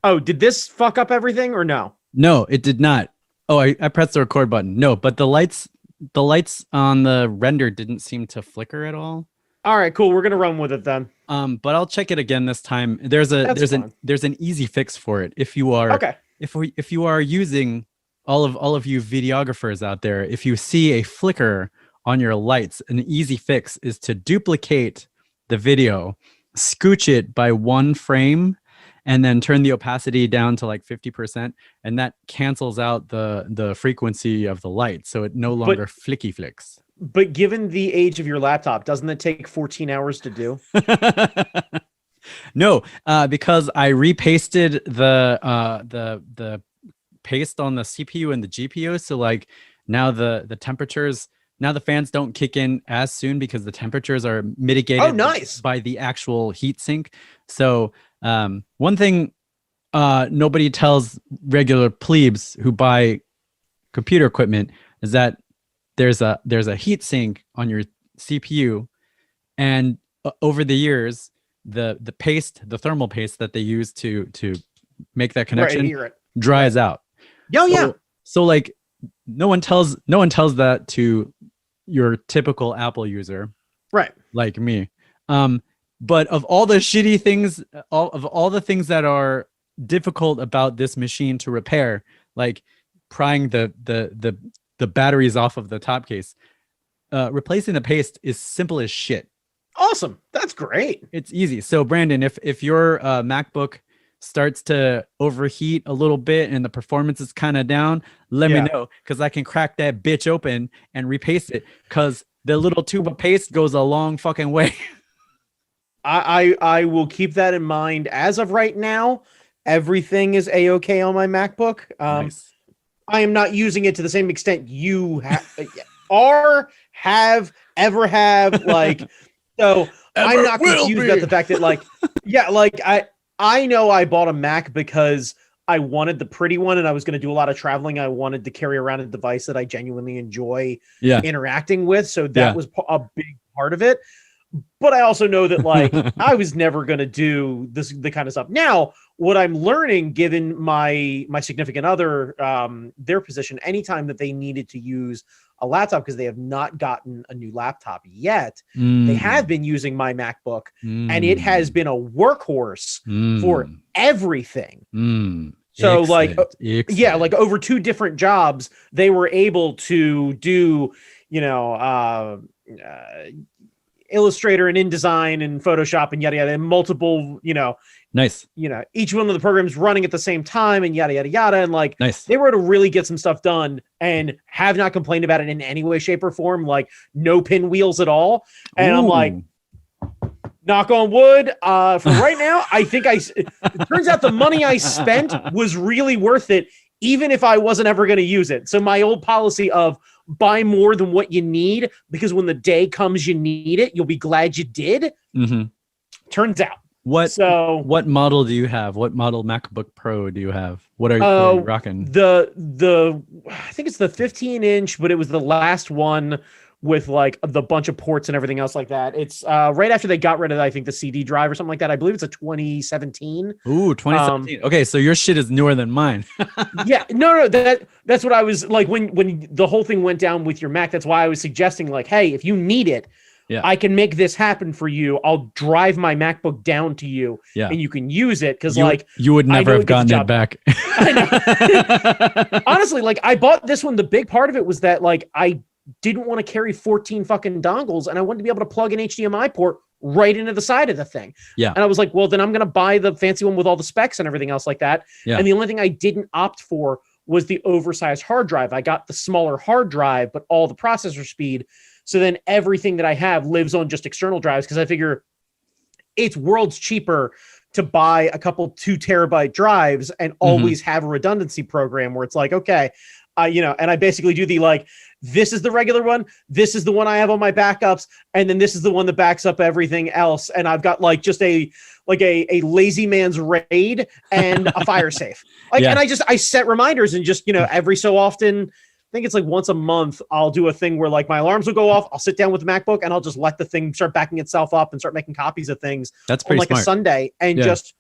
Oh, did this fuck up everything or no? No, it did not. Oh, I pressed the record button. No, but the lights on the render didn't seem to flicker at all. All right, cool. We're gonna run with it then. But I'll check it again this time. That's fine. There's an easy fix for it. If you are Okay. if you are using all of you videographers out there, if you see a flicker on your lights, an easy fix is to duplicate the video, scooch it by 1 frame, and then turn the opacity down to like 50%, and that cancels out the frequency of the light, so it no But longer flicky flicks. but given the age of your laptop, doesn't it take 14 hours to do? No, because I repasted the paste on the CPU and the GPU, so like now the temperatures, now the fans don't kick in as soon because the temperatures are Oh, mitigated nice. by the actual heat sink. So one thing nobody tells regular plebes who buy computer equipment is that there's a heat sink on your CPU, and over the years, the thermal paste that they use to make that Right connection here. It. Right. dries out. Oh yeah. So like no one tells that to your typical Apple user Right. like me. But of all the shitty things, all the things that are difficult about this machine to repair, like prying the batteries off of the top case, replacing the paste is simple as shit. Awesome. That's great. It's easy. So Brandon, if your MacBook starts to overheat a little bit and the performance is kind of down, let me Yeah. know, because I can crack that bitch open and repaste it, because the little tube of paste goes a long fucking way. I will keep that in mind. As of right now, everything is a-okay on my MacBook. Nice. I am not using it to the same extent you are, have, ever have. Like, so I'm not confused at the fact that, like, yeah, like I know I bought a Mac because I wanted the pretty one and I was going to do a lot of traveling. I wanted to carry around a device that I genuinely enjoy Yeah. interacting with. So that Yeah. was a big part of it. But I also know that, like, I was never going to do the kind of stuff. Now, what I'm learning, given my significant other, their position, anytime that they needed to use a laptop, because they have not gotten a new laptop yet, they have been using my MacBook, and it has been a workhorse for everything. So Excellent. like, yeah, like over 2 different jobs, they were able to do, Illustrator and InDesign and Photoshop and yada yada, and multiple, Nice. Each one of the programs running at the same time and yada yada yada, and like, Nice. they were able to really get some stuff done and have not complained about it in any way, shape, or form. Like, no pinwheels at all. And I'm like, knock on wood. For right now, I think it turns out the money I spent was really worth it, even if I wasn't ever going to use it. So my old policy of buy more than what you need, because when the day comes you need it, you'll be glad you did. Turns out. What model do you have? What model MacBook Pro do you have? What are you rocking? I think it's the 15-inch, but it was the last one with like the bunch of ports and everything else like that. It's right after they got rid of, I think, the CD drive or something like that. I believe it's a 2017. Ooh, 2017. Okay, so your shit is newer than mine. Yeah, no, that's what I was like when the whole thing went down with your Mac. That's why I was suggesting, like, hey, if you need it, yeah, I can make this happen for you. I'll drive my MacBook down to you, yeah, and you can use it, because like, you would never have gotten it back. Honestly, like, I bought this one. The big part of it was that, like, I didn't want to carry 14 fucking dongles, and I wanted to be able to plug an HDMI port right into the side of the thing. Yeah. And I was like, well, then I'm going to buy the fancy one with all the specs and everything else like that. Yeah. And the only thing I didn't opt for was the oversized hard drive. I got the smaller hard drive, but all the processor speed. So then everything that I have lives on just external drives, because I figure it's worlds cheaper to buy a couple 2 terabyte drives and always have a redundancy program where it's like, okay, and I basically do the, like, this is the regular one, this is the one I have on my backups, and then this is the one that backs up everything else. And I've got like just a lazy man's RAID and a fire safe. Like, yeah. And I set reminders, and just, every so often, I think it's like once a month, I'll do a thing where, like, my alarms will go off. I'll sit down with the MacBook and I'll just let the thing start backing itself up and start making copies of things. That's pretty on like smart. A Sunday, and just,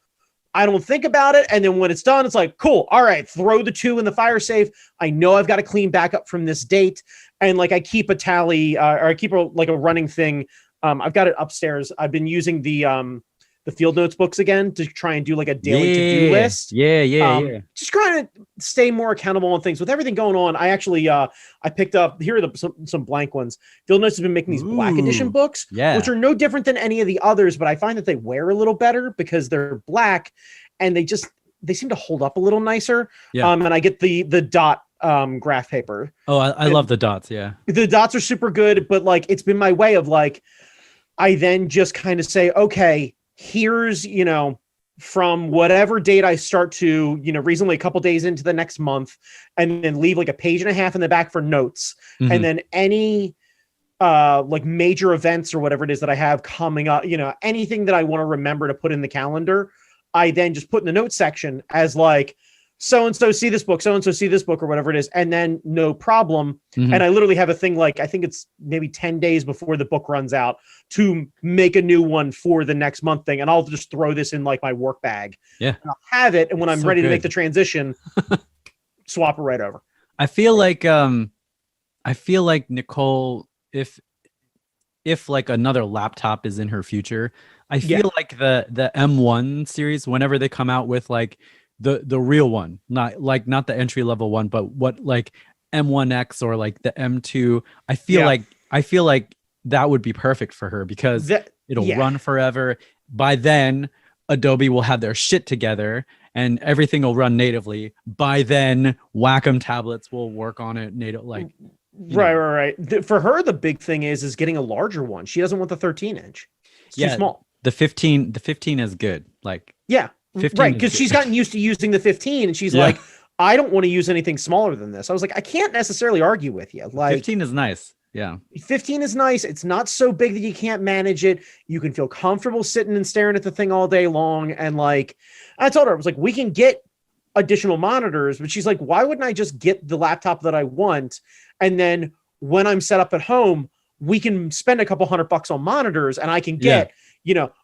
I don't think about it. And then when it's done, it's like, cool. All right. Throw the 2 in the fire safe. I know I've got to clean back up from this date. And like, I keep a tally or I keep a running thing. I've got it upstairs. I've been using the field notes books again to try and do like a daily to-do list. Yeah. Just trying to stay more accountable on things with everything going on. I actually, I picked up, here are some blank ones. Field Notes has been making these black edition books, which are no different than any of the others, but I find that they wear a little better because they're black and they seem to hold up a little nicer. Yeah. And I get the dot graph paper. Oh, I love the dots. Yeah. The dots are super good, but like, it's been my way of like, I then just kind of say, okay, here's, from whatever date I start to, reasonably a couple days into the next month, and then leave like a page and a half in the back for notes. Mm-hmm. And then any like major events or whatever it is that I have coming up, anything that I want to remember to put in the calendar, I then just put in the notes section as like, so-and-so see this book, so-and-so see this book or whatever it is. And then no problem. Mm-hmm. And I literally have a thing like, I think it's maybe 10 days before the book runs out to make a new one for the next month thing. And I'll just throw this in like my work bag. Yeah. And I'll have it. And when I'm ready to make the transition, swap it right over. I feel like Nicole, if like another laptop is in her future, I feel like the M1 series, whenever they come out with like the real one, not the entry level one, but what like M1X or like the M2, I feel like that would be perfect for her because it'll run forever. By then, Adobe will have their shit together and everything will run natively. By then, Wacom tablets will work on it native. Like, right. For her, the big thing is getting a larger one. She doesn't want the 13-inch. It's too small. The 15 is good. Like, yeah. Right, because she's gotten used to using the 15, and she's like, I don't want to use anything smaller than this. I was like, I can't necessarily argue with you. Like, 15 is nice. Yeah. 15 is nice. It's not so big that you can't manage it. You can feel comfortable sitting and staring at the thing all day long. And like, I told her, I was like, we can get additional monitors, but she's like, why wouldn't I just get the laptop that I want? And then when I'm set up at home, we can spend a couple $100 on monitors and I can get,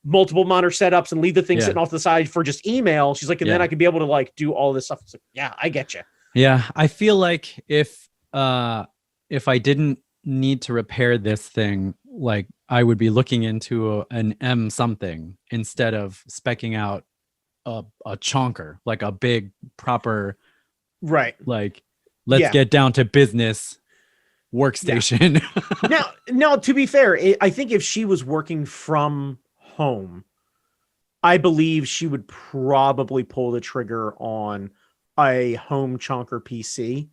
multiple monitor setups and leave the thing sitting off the side for just email. She's like, and then I can be able to like do all this stuff. It's like, yeah, I get you. Yeah. I feel like if I didn't need to repair this thing, like I would be looking into an M something instead of specking out a chonker, like a big proper, like let's get down to business workstation. Now, to be fair, I think if she was working from home, I believe she would probably pull the trigger on a home chonker PC.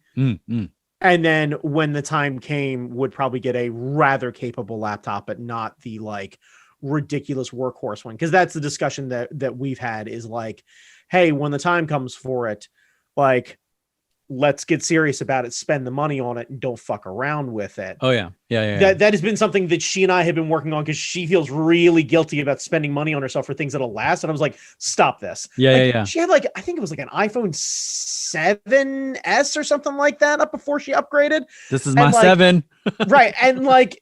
And then when the time came, would probably get a rather capable laptop, but not the like ridiculous workhorse one. Because that's the discussion that we've had is like, hey, when the time comes for it, like, let's get serious about it, spend the money on it, and don't fuck around with it. Oh, yeah. That has been something that she and I have been working on because she feels really guilty about spending money on herself for things that'll last. And I was like, stop this. She had like, I think it was like an iPhone 7S or something like that up before she upgraded. This is my 7. Right. And like,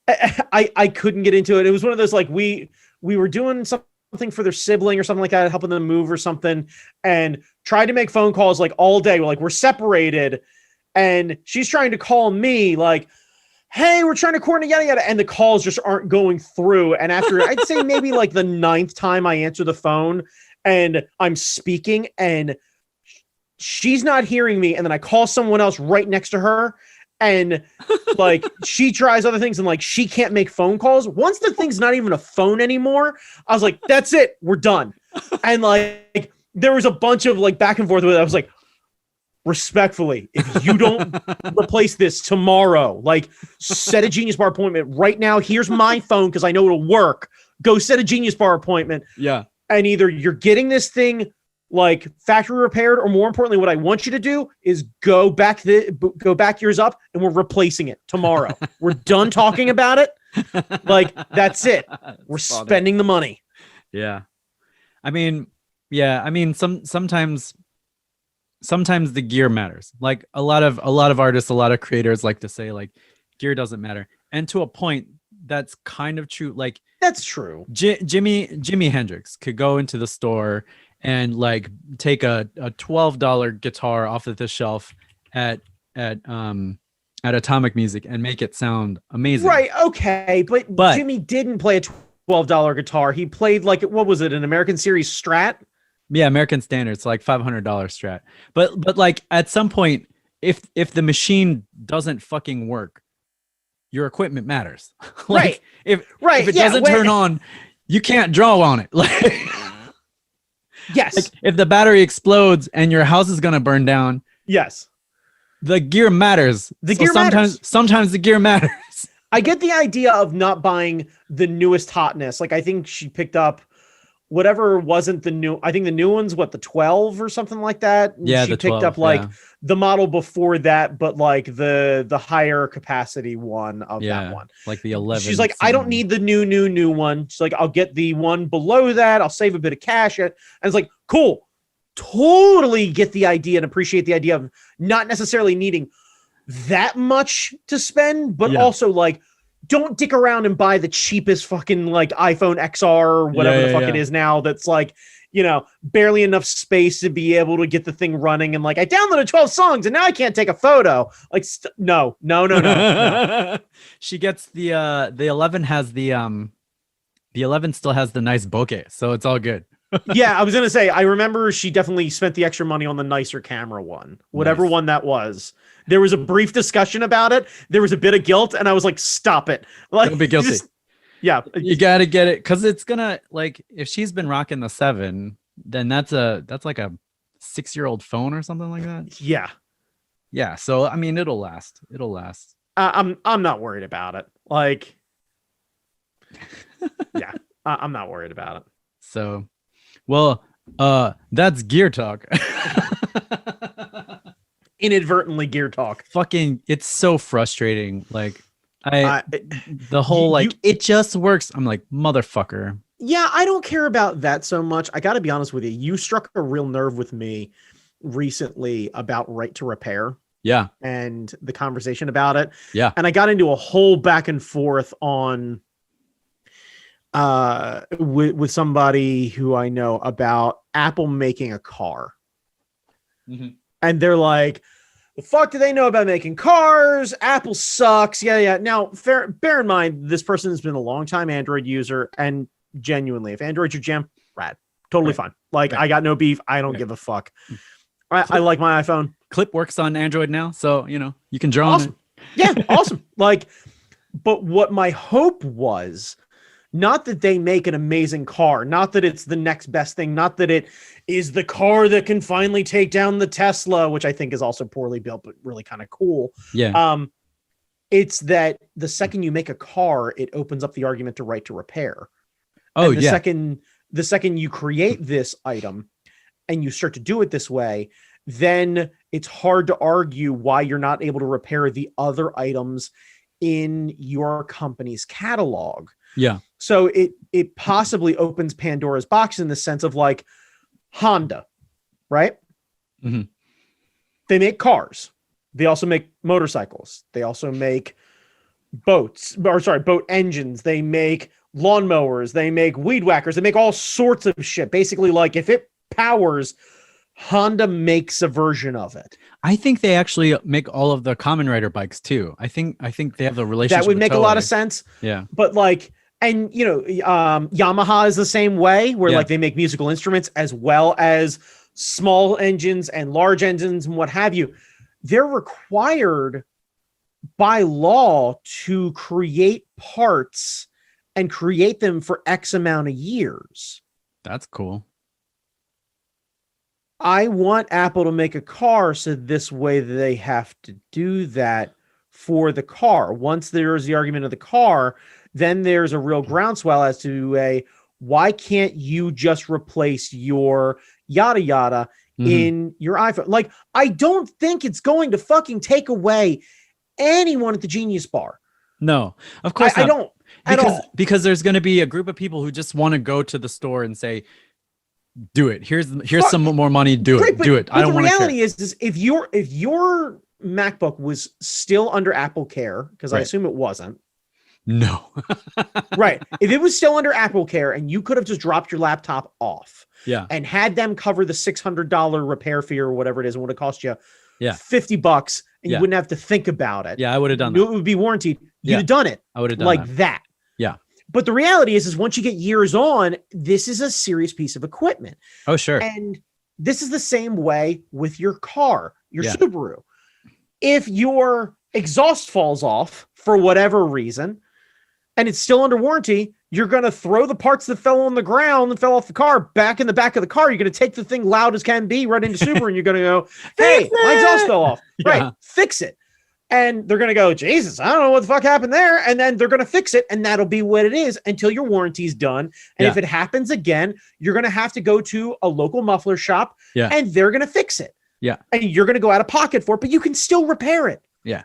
I couldn't get into it. It was one of those, like, we were doing something for their sibling or something like that, helping them move or something, and tried to make phone calls like all day. We're separated, and she's trying to call me like, hey, we're trying to coordinate, yada yada, and the calls just aren't going through. And after I'd say maybe like the 9th time I answer the phone and I'm speaking and she's not hearing me, and then I call someone else right next to her, and like she tries other things and like she can't make phone calls. Once the thing's not even a phone anymore, I was like, that's it, we're done. And like there was a bunch of like back and forth with it. I was like, respectfully, if you don't replace this tomorrow, like set a Genius Bar appointment right now. Here's my phone because I know it'll work. Go set a Genius Bar appointment. Yeah. And either you're getting this thing like factory repaired, or more importantly, what I want you to do is go back yours up and we're replacing it tomorrow. We're done talking about it. Like, that's it. We're spending the money. Yeah. I mean, sometimes the gear matters. Like a lot of artists, a lot of creators like to say like gear doesn't matter. And to a point, that's kind of true. Like, that's true. Jimi Hendrix could go into the store and like take a $12 guitar off of the shelf at Atomic Music and make it sound amazing. Right. Okay. But Jimmy didn't play a $12 guitar. He played like, what was it? An American Series Strat? Yeah, American Standard. It's like $500 Strat. But like at some point, if the machine doesn't fucking work, your equipment matters. Like if it doesn't turn on, you can't draw on it. Like yes. Like if the battery explodes and your house is gonna burn down, yes. The gear matters. Sometimes the gear matters. I get the idea of not buying the newest hotness. Like I think she picked up whatever wasn't the new. I think the new one's what, the 12 or something like that. And yeah, she picked 12, up like the model before that, but like the higher capacity one of that one, like the 11. She's like, I don't need the new one. She's like, I'll get the one below that. I'll save a bit of cash. And it's like, cool. Totally get the idea and appreciate the idea of not necessarily needing that much to spend, but also like, don't dick around and buy the cheapest fucking like iPhone XR or whatever the fuck it is now. That's like, you know, barely enough space to be able to get the thing running. And like, I downloaded 12 songs and now I can't take a photo. Like, no. She gets the 11 has the 11 still has the nice bokeh, so it's all good. Yeah, I was gonna say, I remember she definitely spent the extra money on the nicer camera one, whatever one that was. There was a brief discussion about it. There was a bit of guilt, and I was like, "Stop it!" Like, don't be guilty. Yeah, you gotta get it because it's gonna like if she's been rocking the 7, then that's like a 6-year-old phone or something like that. Yeah. So I mean, it'll last. I'm not worried about it. Like, yeah, I'm not worried about it. So. Well, that's gear talk. Inadvertently gear talk. Fucking, it's so frustrating. Like, the whole it just works. I'm like, motherfucker. Yeah, I don't care about that so much. I got to be honest with you. You struck a real nerve with me recently about right to repair. Yeah. And the conversation about it. Yeah. And I got into a whole back and forth on with somebody who I know about Apple making a car. Mm-hmm. And they're like, the fuck do they know about making cars? Apple sucks. Yeah. Now, bear in mind, this person has been a long time Android user, and genuinely, if Android's your jam, rad. Totally fine. Like, I got no beef. I don't give a fuck. I like my iPhone. Clip works on Android now, so, you know, you can draw on it. Yeah, awesome. Like, but what my hope was, not that they make an amazing car, not that it's the next best thing, not that it is the car that can finally take down the Tesla, which I think is also poorly built, but really kind of cool. Yeah. It's that the second you make a car, it opens up the argument to right to repair. Oh, and the second you create this item and you start to do it this way, then it's hard to argue why you're not able to repair the other items in your company's catalog. Yeah. So it possibly opens Pandora's box in the sense of like Honda, right? Mm-hmm. They make cars. They also make motorcycles. They also make boat engines. They make lawnmowers. They make weed whackers. They make all sorts of shit. Basically, like if it powers, Honda makes a version of it. I think they actually make all of the Kamen Rider bikes too. I think they have the relationship. That would make a lot of sense. Yeah. But like, and you know, Yamaha is the same way, where like they make musical instruments as well as small engines and large engines and what have you. They're required by law to create parts and create them for X amount of years. That's cool. I want Apple to make a car so this way they have to do that for the car. Once there's the argument of the car, then there's a real groundswell as to why can't you just replace your yada yada in your iPhone? Like, I don't think it's going to fucking take away anyone at the Genius Bar. No, of course not. I don't at all. Because there's going to be a group of people who just want to go to the store and say, do it. Here's some more money. Do it. I don't want to. The reality is if your MacBook was still under Apple Care, because I assume it wasn't. No. Right. If it was still under Apple Care and you could have just dropped your laptop off Yeah. and had them cover the $600 repair fee or whatever it is, and would have cost you Yeah. $50, and Yeah. you wouldn't have to think about it. Yeah, I would have done Knew that. it would be warranted. You'd Yeah. have done it I would have done like that. Yeah. But the reality is once you get years on, this is a serious piece of equipment. Oh, sure. And this is the same way with your car, your Yeah. Subaru. If your exhaust falls off for whatever reason, and it's still under warranty, you're going to throw the parts that fell on the ground and fell off the car back in the back of the car. You're going to take the thing loud as can be right into Subaru, and you're going to go, hey, my exhaust fell off. Yeah. Right, fix it. And they're going to go, Jesus, I don't know what the fuck happened there. And then they're going to fix it. And that'll be what it is until your warranty's done. And if it happens again, you're going to have to go to a local muffler shop and they're going to fix it. Yeah. And you're going to go out of pocket for it, but you can still repair it. Yeah.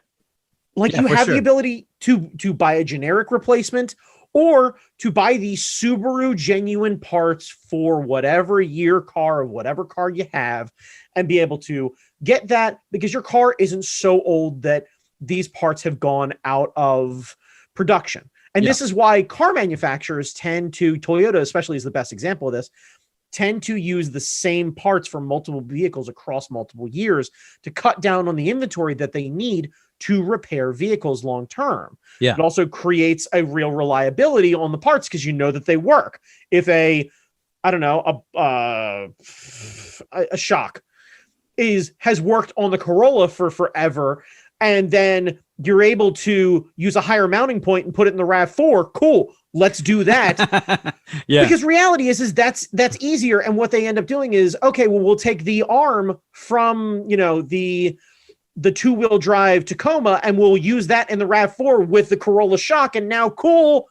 Like you have the ability to buy a generic replacement or to buy the Subaru genuine parts for whatever year car or whatever car you have and be able to get that because your car isn't so old that these parts have gone out of production. And this is why car manufacturers tend to, Toyota especially is the best example of this, tend to use the same parts for multiple vehicles across multiple years to cut down on the inventory that they need to repair vehicles long term. Yeah. It also creates a real reliability on the parts because you know that they work. If a shock has worked on the Corolla for forever, and then you're able to use a higher mounting point and put it in the RAV4, cool, let's do that. Because reality is that's easier. And what they end up doing is, okay, well, we'll take the arm from, the two-wheel drive Tacoma and we'll use that in the RAV4 with the Corolla shock. And now, cool,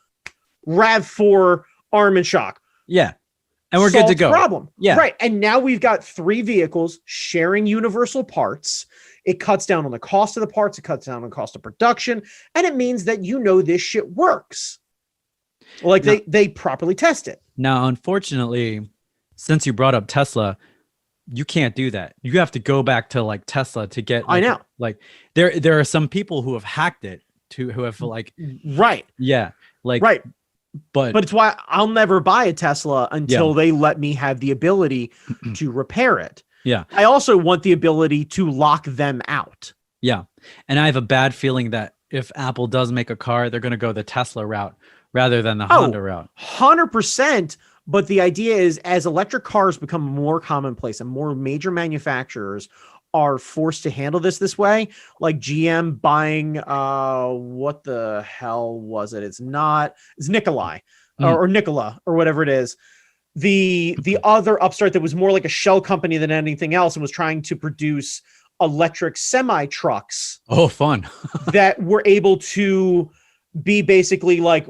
RAV4 arm and shock. Yeah. And we're good to go. Problem. Yeah. Right. And now we've got 3 vehicles sharing universal parts. It cuts down on the cost of the parts. It cuts down on the cost of production. And it means that this shit works. Like they properly test it. Now, unfortunately, since you brought up Tesla, you can't do that. You have to go back to like Tesla to get. I know. Like there are some people who have hacked it who have like. Right. Yeah. Like. Right. But it's why I'll never buy a Tesla until they let me have the ability to repair it. Yeah. I also want the ability to lock them out. Yeah. And I have a bad feeling that if Apple does make a car, they're going to go the Tesla route rather than the Honda route. 100%. But the idea is as electric cars become more commonplace and more major manufacturers are forced to handle this way, like GM buying, what the hell was it? It's Nikolai or Nikola or whatever it is. The other upstart that was more like a shell company than anything else and was trying to produce electric semi trucks. Oh, fun. that were able to be basically like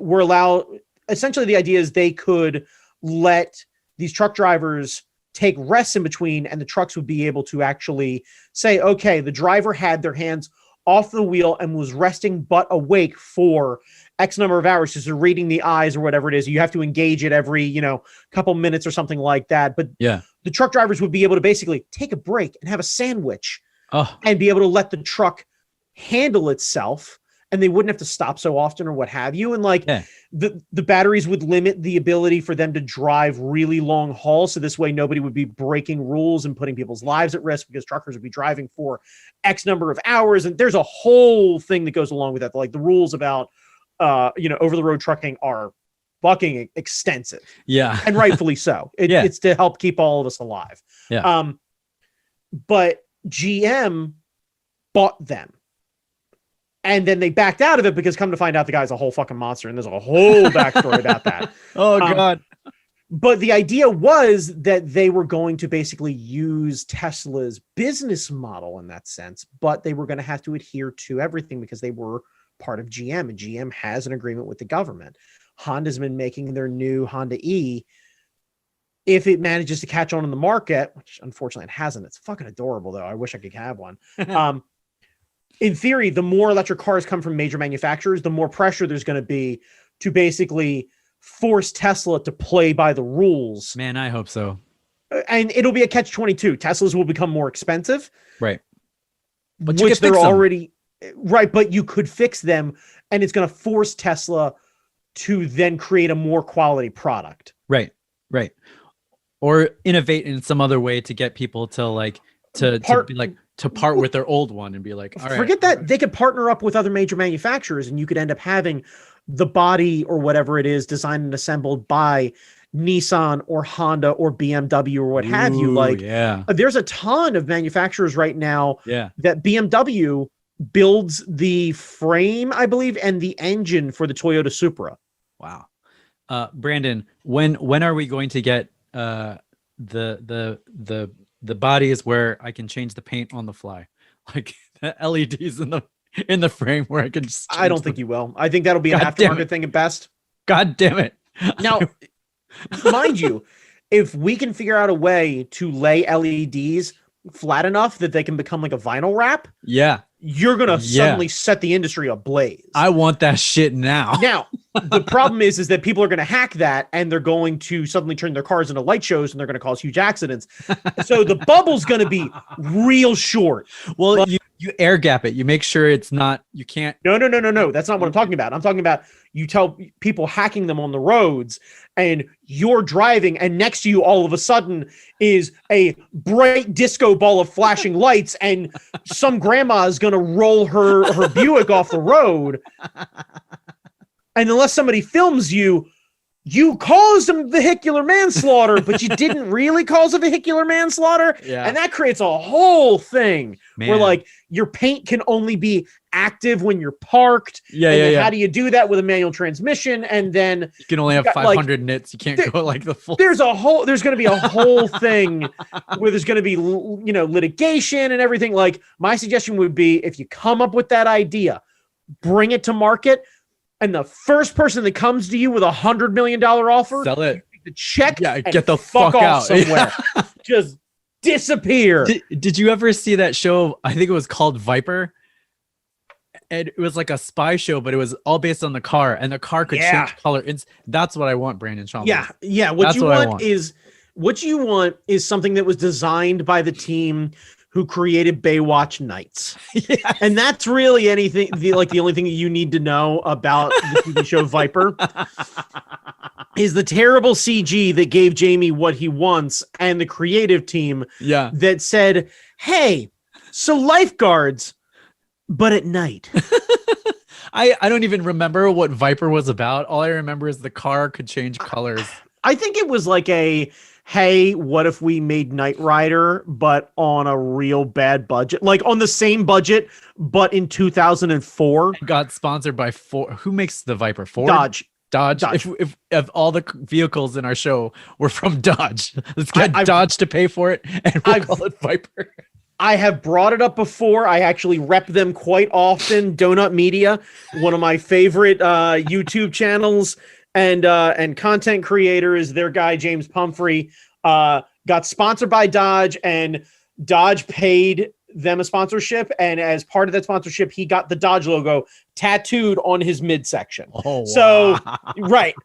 essentially the idea is they could let these truck drivers take rests in between and the trucks would be able to actually say, okay, the driver had their hands off the wheel and was resting but awake for X number of hours. Just reading the eyes or whatever it is. You have to engage it every, couple minutes or something like that. But the truck drivers would be able to basically take a break and have a sandwich and be able to let the truck handle itself. And they wouldn't have to stop so often or what have you. And the batteries would limit the ability for them to drive really long hauls. So this way, nobody would be breaking rules and putting people's lives at risk because truckers would be driving for X number of hours. And there's a whole thing that goes along with that. Like the rules about, over the road trucking are fucking extensive. Yeah. And rightfully so. It's to help keep all of us alive. Yeah. But GM bought them. And then they backed out of it because come to find out the guy's a whole fucking monster. And there's a whole backstory about that. Oh, God. But the idea was that they were going to basically use Tesla's business model in that sense, but they were going to have to adhere to everything because they were part of GM and GM has an agreement with the government. Honda's been making their new Honda E. If it manages to catch on in the market, which unfortunately it hasn't, it's fucking adorable though. I wish I could have one. In theory, the more electric cars come from major manufacturers, the more pressure there's going to be to basically force Tesla to play by the rules. Man, I hope so. And it'll be a catch-22. Teslas will become more expensive. Right. But which they're already... Right, but you could fix them, and it's going to force Tesla to then create a more quality product. Right, right. or innovate in some other way to get people to like to be like to part with their old one and be like, all right. Forget that. They could partner up with other major manufacturers, and you could end up having the body or whatever it is designed and assembled by Nissan or Honda or BMW or what have you. Like, there's a ton of manufacturers right now that BMW builds the frame, I believe, and the engine for the Toyota Supra. Wow. Brandon, when are we going to get the bodies where I can change the paint on the fly, like the LEDs in the frame where I can just I don't think you will. I think that'll be an aftermarket thing at best. God damn it. Now, mind you, if we can figure out a way to lay LEDs flat enough that they can become like a vinyl wrap, you're gonna suddenly set the industry ablaze. I want that shit now. Now, the problem is that people are gonna hack that, and they're going to suddenly turn their cars into light shows, and they're gonna cause huge accidents. So the bubble's gonna be real short. Well, you air gap it. You make sure it's not. You can't. No. That's not what I'm talking about. I'm talking about you tell people hacking them on the roads, and you're driving, and next to you all of a sudden is a bright disco ball of flashing lights, and some grandma is going to roll her Buick off the road. And unless somebody films you, you caused a vehicular manslaughter, but you didn't really cause a vehicular manslaughter. Yeah. And that creates a whole thing where like your paint can only be active when you're parked. How do you do that with a manual transmission? And then you can only have 500 nits. You can't go like the full. There's going to be a whole thing where there's going to be, litigation and everything. Like, my suggestion would be, if you come up with that idea, bring it to market. And the first person that comes to you with $100 million offer, sell it. The check, and get the fuck out somewhere. Just disappear. Did you ever see that show? I think it was called Viper. And it was like a spy show, but it was all based on the car, and the car could change color. That's what I want, Brandon Sean. Yeah. What you want is something that was designed by the team who created Baywatch Nights. And that's really the only thing that you need to know about the TV show Viper is the terrible CG that gave Jamie what he wants, and the creative team that said, hey, so lifeguards, but at night. I don't even remember what Viper was about. All I remember is the car could change colors. I think it was like hey, what if we made Knight Rider, but on a real bad budget? Like on the same budget, but in 2004. Got sponsored by Ford. Who makes the Viper? Ford? Dodge. If all the vehicles in our show were from Dodge, let's get Dodge to pay for it, and we'll call it Viper. I have brought it up before. I actually rep them quite often. Donut Media, one of my favorite YouTube channels and content creator, is their guy James Pumphrey. Got sponsored by Dodge, and Dodge paid them a sponsorship, and as part of that sponsorship, he got the Dodge logo tattooed on his midsection. Oh, wow. So right,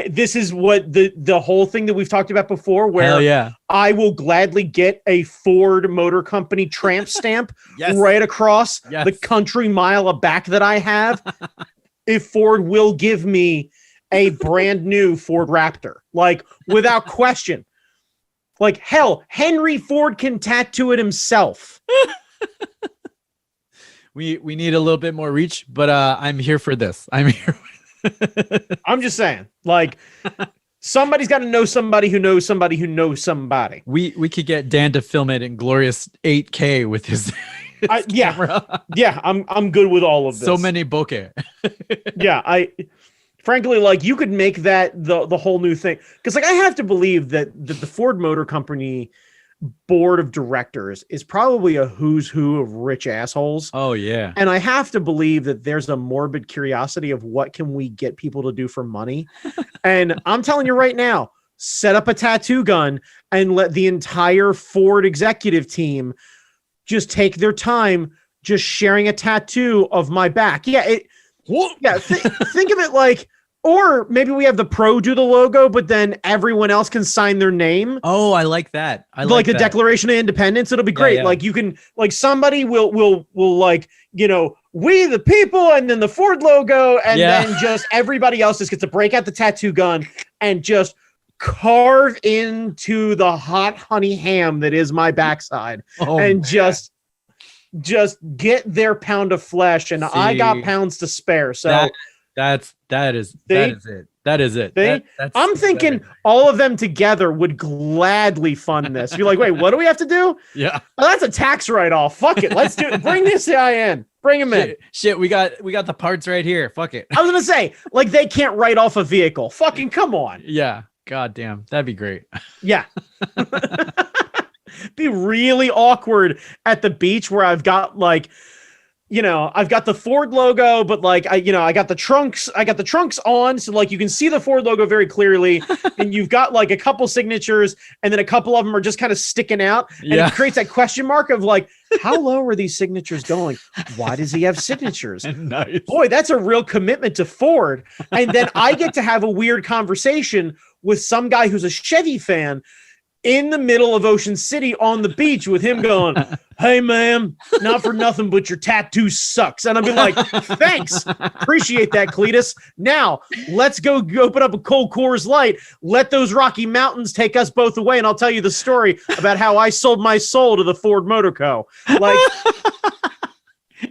this is what the whole thing that we've talked about before, where I will gladly get a Ford Motor Company tramp stamp right across the country mile of back that I have, if Ford will give me a brand new Ford Raptor, like without question. Like, hell, Henry Ford can tattoo it himself. We need a little bit more reach, but I'm here for this. I'm here. I'm just saying, like, somebody's got to know somebody who knows somebody who knows somebody. We could get Dan to film it in glorious 8K with his camera. Yeah, I'm good with all of this. So many bokeh. Frankly, like, you could make that the whole new thing. Because, like, I have to believe that the Ford Motor Company board of directors is probably a who's who of rich assholes. Oh, yeah. And I have to believe that there's a morbid curiosity of what can we get people to do for money. And I'm telling you right now, set up a tattoo gun and let the entire Ford executive team just take their time just sharing a tattoo of my back. Think of it like, or maybe we have the pro do the logo, but then everyone else can sign their name. Oh, I like that. I like the Declaration of Independence. It'll be great. Yeah. Like, you can, like, somebody will like, we the people, and then the Ford logo, and then just everybody else just gets to break out the tattoo gun and just carve into the hot honey ham that is my backside and just get their pound of flesh, and I got pounds to spare. So that is it. That is it. I'm thinking all of them together would gladly fund this. You're like, wait, what do we have to do? Yeah. Oh, that's a tax write-off. Fuck it. Let's do it. Bring this guy in. Bring him in. Shit, we got the parts right here. Fuck it. I was going to say, like, they can't write off a vehicle. Fucking come on. Yeah. God damn. That'd be great. Yeah. Be really awkward at the beach where I've got like, you know, I've got the Ford logo, but like I got the trunks on, so like you can see the Ford logo very clearly, and you've got like a couple signatures, and then a couple of them are just kind of sticking out, and it creates that question mark of like, how low are these signatures going? Why does he have signatures? Nice. Boy, that's a real commitment to Ford. And then I get to have a weird conversation with some guy who's a Chevy fan in the middle of Ocean City on the beach with him going, hey, ma'am, not for nothing, but your tattoo sucks. And I'll be like, thanks. Appreciate that, Cletus. Now, let's go open up a cold Coors Light. Let those Rocky Mountains take us both away, and I'll tell you the story about how I sold my soul to the Ford Motor Co. Like,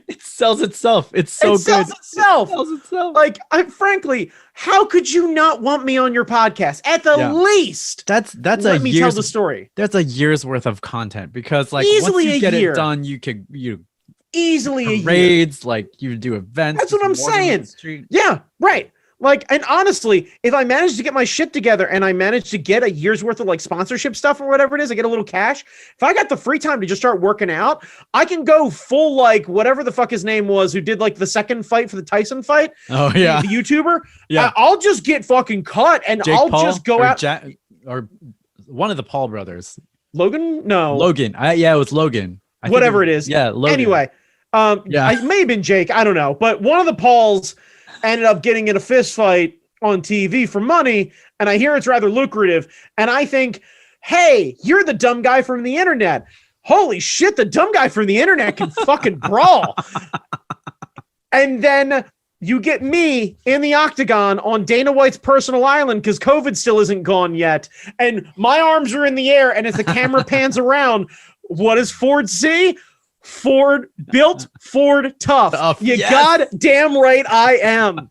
it sells itself. It's so good. Sells itself. It sells itself. Like, frankly, how could you not want me on your podcast? At the least, that's let me tell the story. That's a year's worth of content, because like easily once you get it done, you easily parades, like you do events. That's what I'm saying. Yeah, right. Like, and honestly, if I manage to get my shit together and I manage to get a year's worth of like sponsorship stuff or whatever it is, I get a little cash. If I got the free time to just start working out, I can go full, like whatever the fuck his name was, who did like the second fight for the Tyson fight. Oh yeah. The YouTuber. Yeah. I'll just get fucking cut and Jake I'll Paul, just go out. Or one of the Paul brothers. Logan? No. Logan. Yeah, it was Logan. Whatever it is. Yeah. Logan. Anyway, it may have been Jake. I don't know. But one of the Pauls ended up getting in a fist fight on TV for money, and I hear it's rather lucrative. And I think, hey, you're the dumb guy from the internet. Holy shit, the dumb guy from the internet can fucking brawl. And then you get me in the octagon on Dana White's personal island because COVID still isn't gone yet. And my arms are in the air, and as the camera pans around, what does Ford see? Ford built, Ford tough. You goddamn right I am.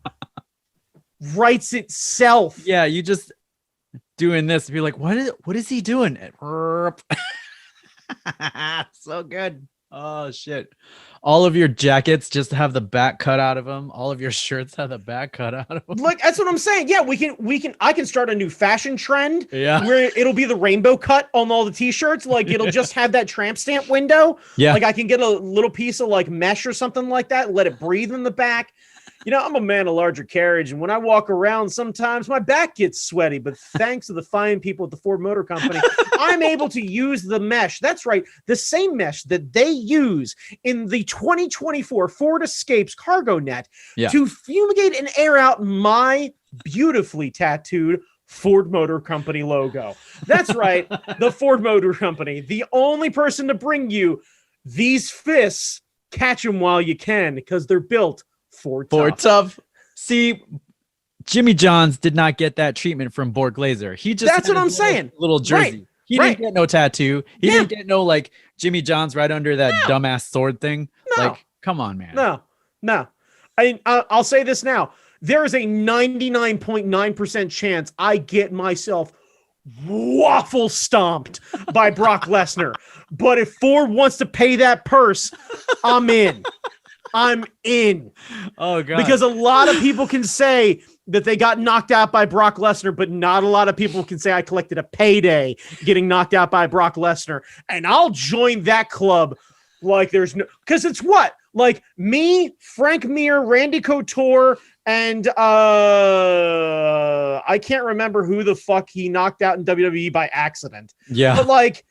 Writes itself. Yeah, you just doing this. Be like, what is he doing? So good. Oh shit. All of your jackets just have the back cut out of them. All of your shirts have the back cut out of them. Like, that's what I'm saying. Yeah, I can start a new fashion trend. Yeah. Where it'll be the rainbow cut on all the t-shirts. Like, it'll just have that tramp stamp window. Yeah. Like, I can get a little piece of like mesh or something like that, let it breathe in the back. You know, I'm a man of larger carriage, and when I walk around, sometimes my back gets sweaty, but thanks to the fine people at the Ford Motor Company, I'm able to use the mesh. That's right, the same mesh that they use in the 2024 Ford Escapes cargo net to fumigate and air out my beautifully tattooed Ford Motor Company logo. That's right, the Ford Motor Company, the only person to bring you these fists. Catch them while you can, because they're built Ford tough. See, Jimmy Johns did not get that treatment from Borg Laser. He just that's what I'm saying. Little jersey. Right. He didn't get no tattoo. He didn't get no like Jimmy Johns right under that dumbass sword thing. No. Like, come on, man. No. I'll say this now. There is a 99.9% chance I get myself waffle stomped by Brock Lesnar. But if Ford wants to pay that purse, I'm in. Oh, God. Because a lot of people can say that they got knocked out by Brock Lesnar, but not a lot of people can say I collected a payday getting knocked out by Brock Lesnar. And I'll join that club like there's no... Because it's what? Like me, Frank Mir, Randy Couture, and I can't remember who the fuck he knocked out in WWE by accident. Yeah. But like,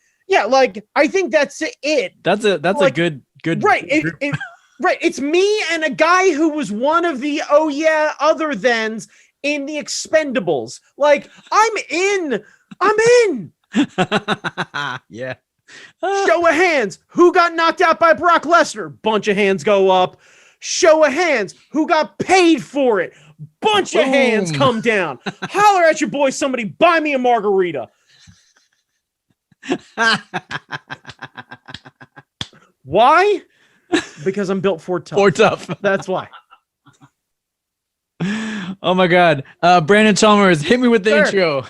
I think that's it. That's like, a good... Right. Right, it's me and a guy who was one of the other thans in the Expendables. Like, I'm in. Yeah. Show of hands. Who got knocked out by Brock Lesnar? Bunch of hands go up. Show of hands. Who got paid for it? Bunch of hands come down. Holler at your boy, somebody buy me a margarita. Why? Because I'm built for tough. For tough. That's why. Oh my God. Brandon Chalmers, hit me with the Sure. intro.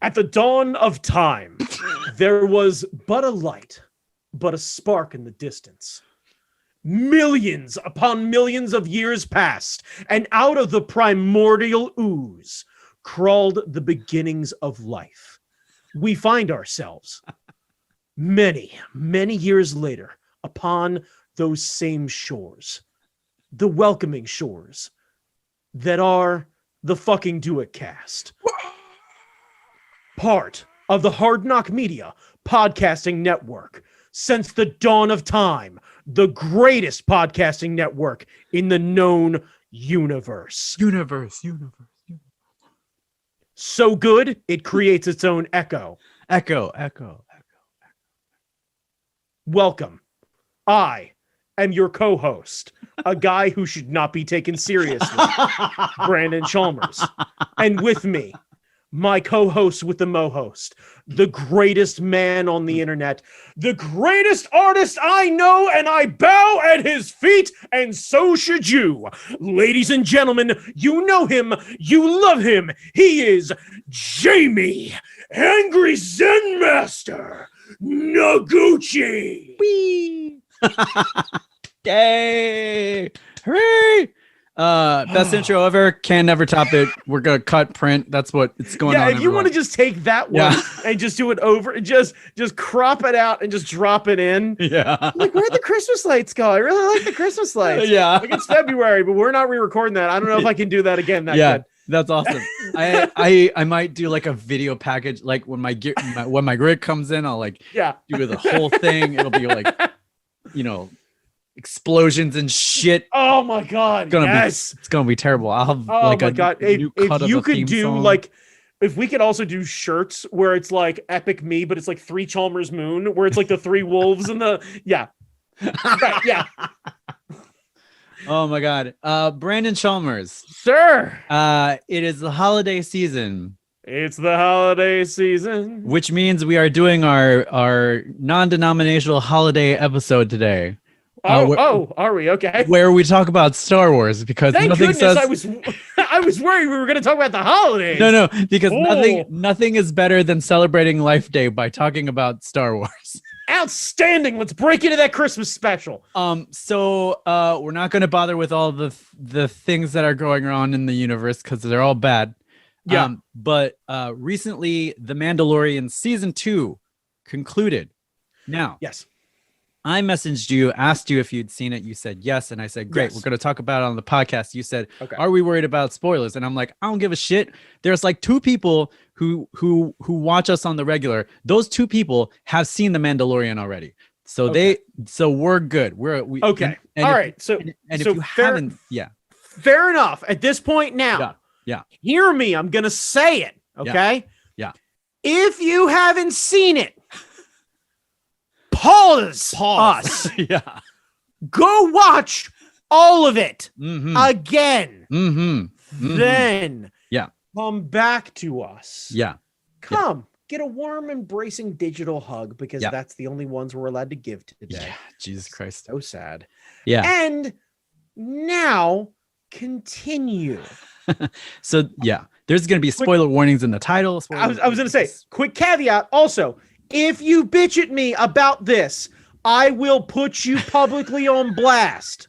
At the dawn of time, there was but a light, but a spark in the distance. Millions upon millions of years passed, and out of the primordial ooze crawled the beginnings of life. We find ourselves many, many years later upon those same shores, the welcoming shores that are the fucking Do It Cast. Part of the Hard Knock Media podcasting network. Since the dawn of time, the greatest podcasting network in the known universe. Universe. So good, it creates its own echo. Echo. Welcome. I am your co-host, a guy who should not be taken seriously, Brandon Chalmers. And with me, my co-host with the mo-host, the greatest man on the internet, the greatest artist I know, and I bow at his feet, and so should you. Ladies and gentlemen, you know him, you love him. He is Jamie, Angry Zen Master, Noguchi. Whee! Yay! Hooray! Best intro ever. Can never top it. We're gonna cut print. That's what it's going on. Yeah, if you want to just take that one and just do it over and just crop it out and just drop it in. Yeah. Like, where'd the Christmas lights go? I really like the Christmas lights. Yeah. Like, it's February, but we're not re-recording that. I don't know if I can do that again. Good. That's awesome. I might do like a video package, like when my grid comes in, I'll like do the whole thing. It'll be like, explosions and shit. Oh my God. It's gonna be terrible. I'll have new cut if you of a could theme do song. like, if we could also do shirts where it's like Epic Me, but it's like 3 Chalmers Moon, where it's like the 3 wolves and the right, Oh my God. Brandon Chalmers. Sir. It is the holiday season. It's the holiday season. Which means we are doing our non-denominational holiday episode today. Are we? Okay. Where we talk about Star Wars, because Thank nothing goodness says I was worried we were going to talk about the holidays. No, because nothing is better than celebrating Life Day by talking about Star Wars. Outstanding. Let's break into that Christmas special. So we're not going to bother with all the things that are going on in the universe because they're all bad. Yeah. But recently, The Mandalorian season 2 concluded. Now, yes, I messaged you, asked you if you'd seen it. You said yes, and I said great. Yes. We're going to talk about it on the podcast. You said, okay. Are we worried about spoilers? And I'm like, I don't give a shit. There's like 2 people who watch us on the regular. Those 2 people have seen The Mandalorian already, so we're good. We okay. And all if, right. So and so if you haven't, fair enough. At this point now, yeah. Hear me. I'm gonna say it. Okay. Yeah. If you haven't seen it, pause. Us. Yeah. Go watch all of it again. Mm-hmm. Then yeah, come back to us. Yeah. Come get a warm, embracing digital hug, because that's the only ones we're allowed to give today. Yeah. Jesus Christ. So sad. Yeah. And now continue. So there's going to be spoiler warnings in the title. I was going to say, quick caveat. Also, if you bitch at me about this, I will put you publicly on blast.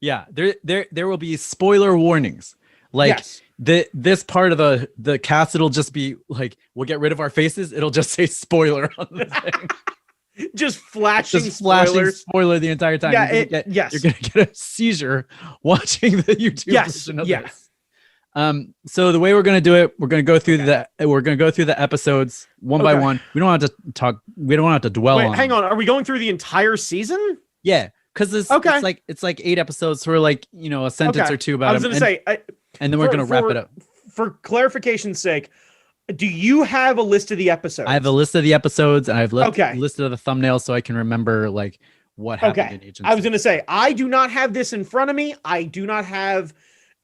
Yeah, there will be spoiler warnings. Like this part of the cast, it'll just be like, we'll get rid of our faces. It'll just say spoiler on the thing. Just flashing spoiler the entire time. Yeah, you're gonna get a seizure watching the YouTube version of this. So the way we're gonna do it, we're gonna go through the episodes one by one. We don't have to talk. We don't have to dwell on. Hang on. Are we going through the entire season? Yeah, because it's like 8 episodes, so we're like a sentence or two about. I was gonna say, and then we're gonna wrap it up. For clarification's sake, do you have a list of the episodes? I have a list of the episodes, and I've listed of the thumbnails so I can remember like what happened in each. I was gonna say I do not have this in front of me. I do not have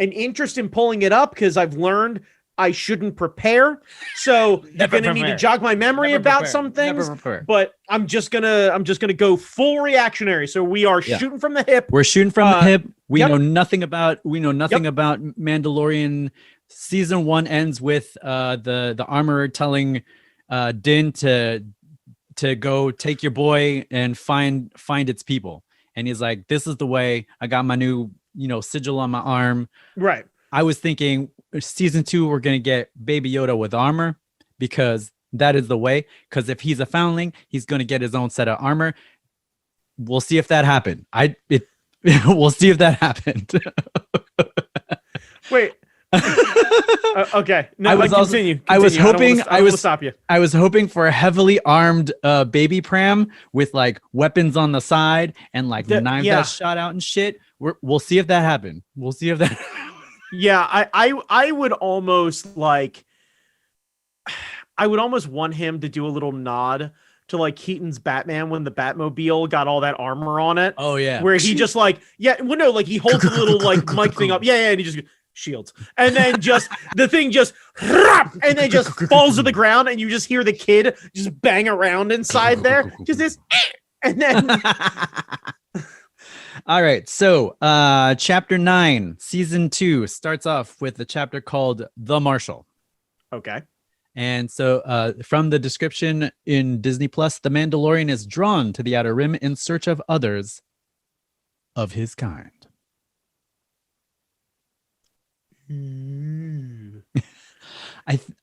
an interest in pulling it up because I've learned I shouldn't prepare. So you're gonna need to jog my memory about some things. But I'm just gonna go full reactionary. So we are shooting from the hip. We're shooting from the hip. We know nothing about Mandalorian. Season 1 ends with the armorer telling Din to go take your boy and find its people. And he's like, this is the way. I got my new sigil on my arm. Right. I was thinking season 2 we're gonna get Baby Yoda with armor because that is the way. Because if he's a foundling, he's gonna get his own set of armor. We'll see if that happened. We'll see if that happened. Wait. Okay. No, I was continue. I was hoping I was stop you. I was hoping for a heavily armed baby Pram with like weapons on the side and like knives that shot out and shit. We'll see if that happened. We'll see if that. Yeah, I would almost like. I would almost want him to do a little nod to like Keaton's Batman when the Batmobile got all that armor on it. Oh yeah, where he just like he holds a little like mic thing up. Yeah, and he just shields, and then just the thing just and then just falls to the ground, and you just hear the kid just bang around inside there, just this, and then. All right, so chapter 9, season 2 starts off with a chapter called "The Marshal." Okay. And so from the description in Disney Plus, the Mandalorian is drawn to the Outer Rim in search of others of his kind.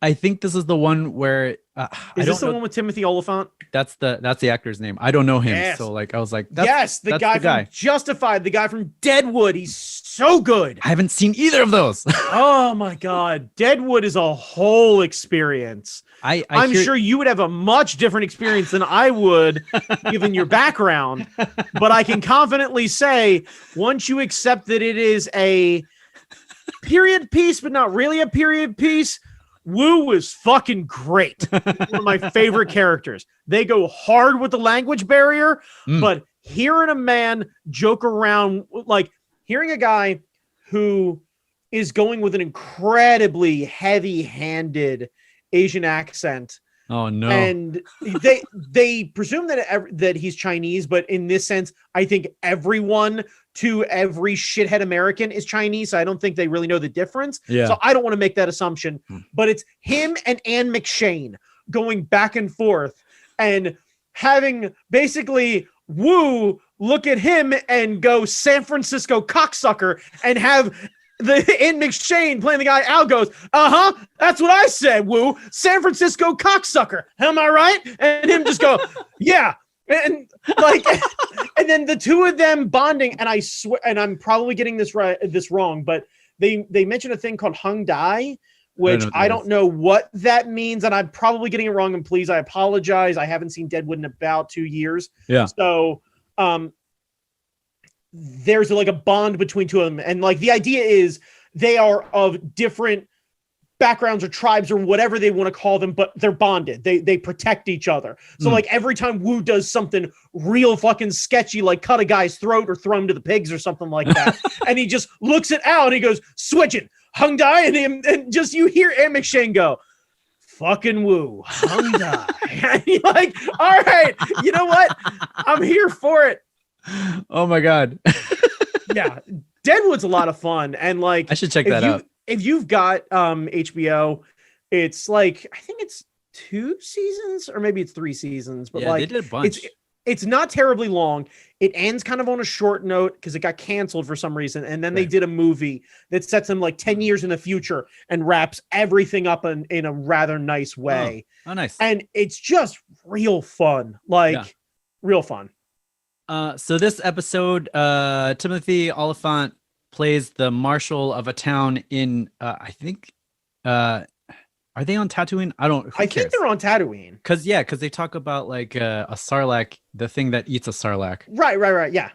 I think this is the one where is this the one with Timothy Oliphant? That's the actor's name. I don't know him, yes. So like I was like, that's the guy from Justified, the guy from Deadwood. He's so good. I haven't seen either of those. Oh my god, Deadwood is a whole experience. I'm sure you would have a much different experience than I would, given your background. But I can confidently say, once you accept that it is a period piece, but not really a period piece. Wu was fucking great. One of my favorite characters. They go hard with the language barrier, but hearing a man joke around, like hearing a guy who is going with an incredibly heavy-handed Asian accent. Oh no! And they presume that he's Chinese, but in this sense, I think everyone to every shithead American is Chinese. So I don't think they really know the difference. Yeah. So I don't want to make that assumption. But it's him and Ann McShane going back and forth and having basically Wu look at him and go San Francisco cocksucker and have. Ann McShane playing the guy Al goes, that's what I said, Wu. San Francisco cocksucker. Am I right? And him just go, yeah. And like, and then the two of them bonding, and I swear, and I'm probably getting this wrong, but they mentioned a thing called Hung Dai, which I don't know what that means, and I'm probably getting it wrong. And please, I apologize. I haven't seen Deadwood in about 2 years. Yeah. So, there's like a bond between two of them, and like the idea is they are of different backgrounds or tribes or whatever they want to call them, but they're bonded. They protect each other. So like every time Wu does something real fucking sketchy, like cut a guy's throat or throw him to the pigs or something like that, and he just looks it out and he goes, switch it, Hung Dai, and just you hear Ann McShane go, fucking Wu, Hung Dai. And you're like, all right, you know what? I'm here for it. Oh my god. Yeah, Deadwood's a lot of fun, and like I should check that out. If you've got HBO, it's like I think it's 2 seasons or maybe it's 3 seasons, but like they did a bunch. It's not terribly long. It ends kind of on a short note because it got canceled for some reason, and then they did a movie that sets them like 10 years in the future and wraps everything up in a rather nice way. Oh nice. And it's just real fun, real fun. So this episode, Timothy Oliphant plays the marshal of a town in I think are they on Tatooine? I think they're on Tatooine. Cause they talk about like a sarlacc, the thing that eats a sarlacc. Right. Yeah.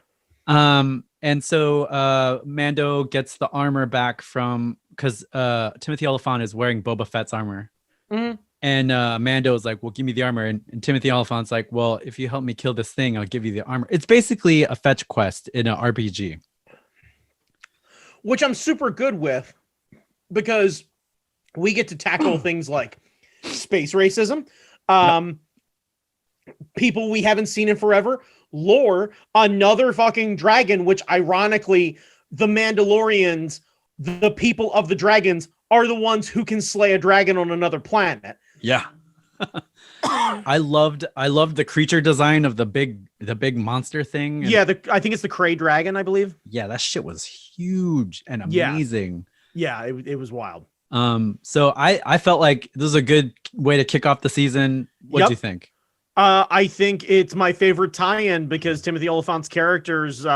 And so Mando gets the armor back from because Timothy Olyphant is wearing Boba Fett's armor. Mm-hmm. And Mando is like, well, give me the armor. And Timothy Olyphant's like, well, if you help me kill this thing, I'll give you the armor. It's basically a fetch quest in an RPG. Which I'm super good with because we get to tackle things like space racism, people we haven't seen in forever, lore, another fucking dragon, which ironically, the Mandalorians, the people of the dragons, are the ones who can slay a dragon on another planet. Yeah. I loved the creature design of the big monster thing. Yeah, I think it's the Krayt dragon, I believe. Yeah, that shit was huge and amazing. Yeah, it was wild. So I felt like this is a good way to kick off the season. What do you think? I think it's my favorite tie-in because Timothy Olyphant's character's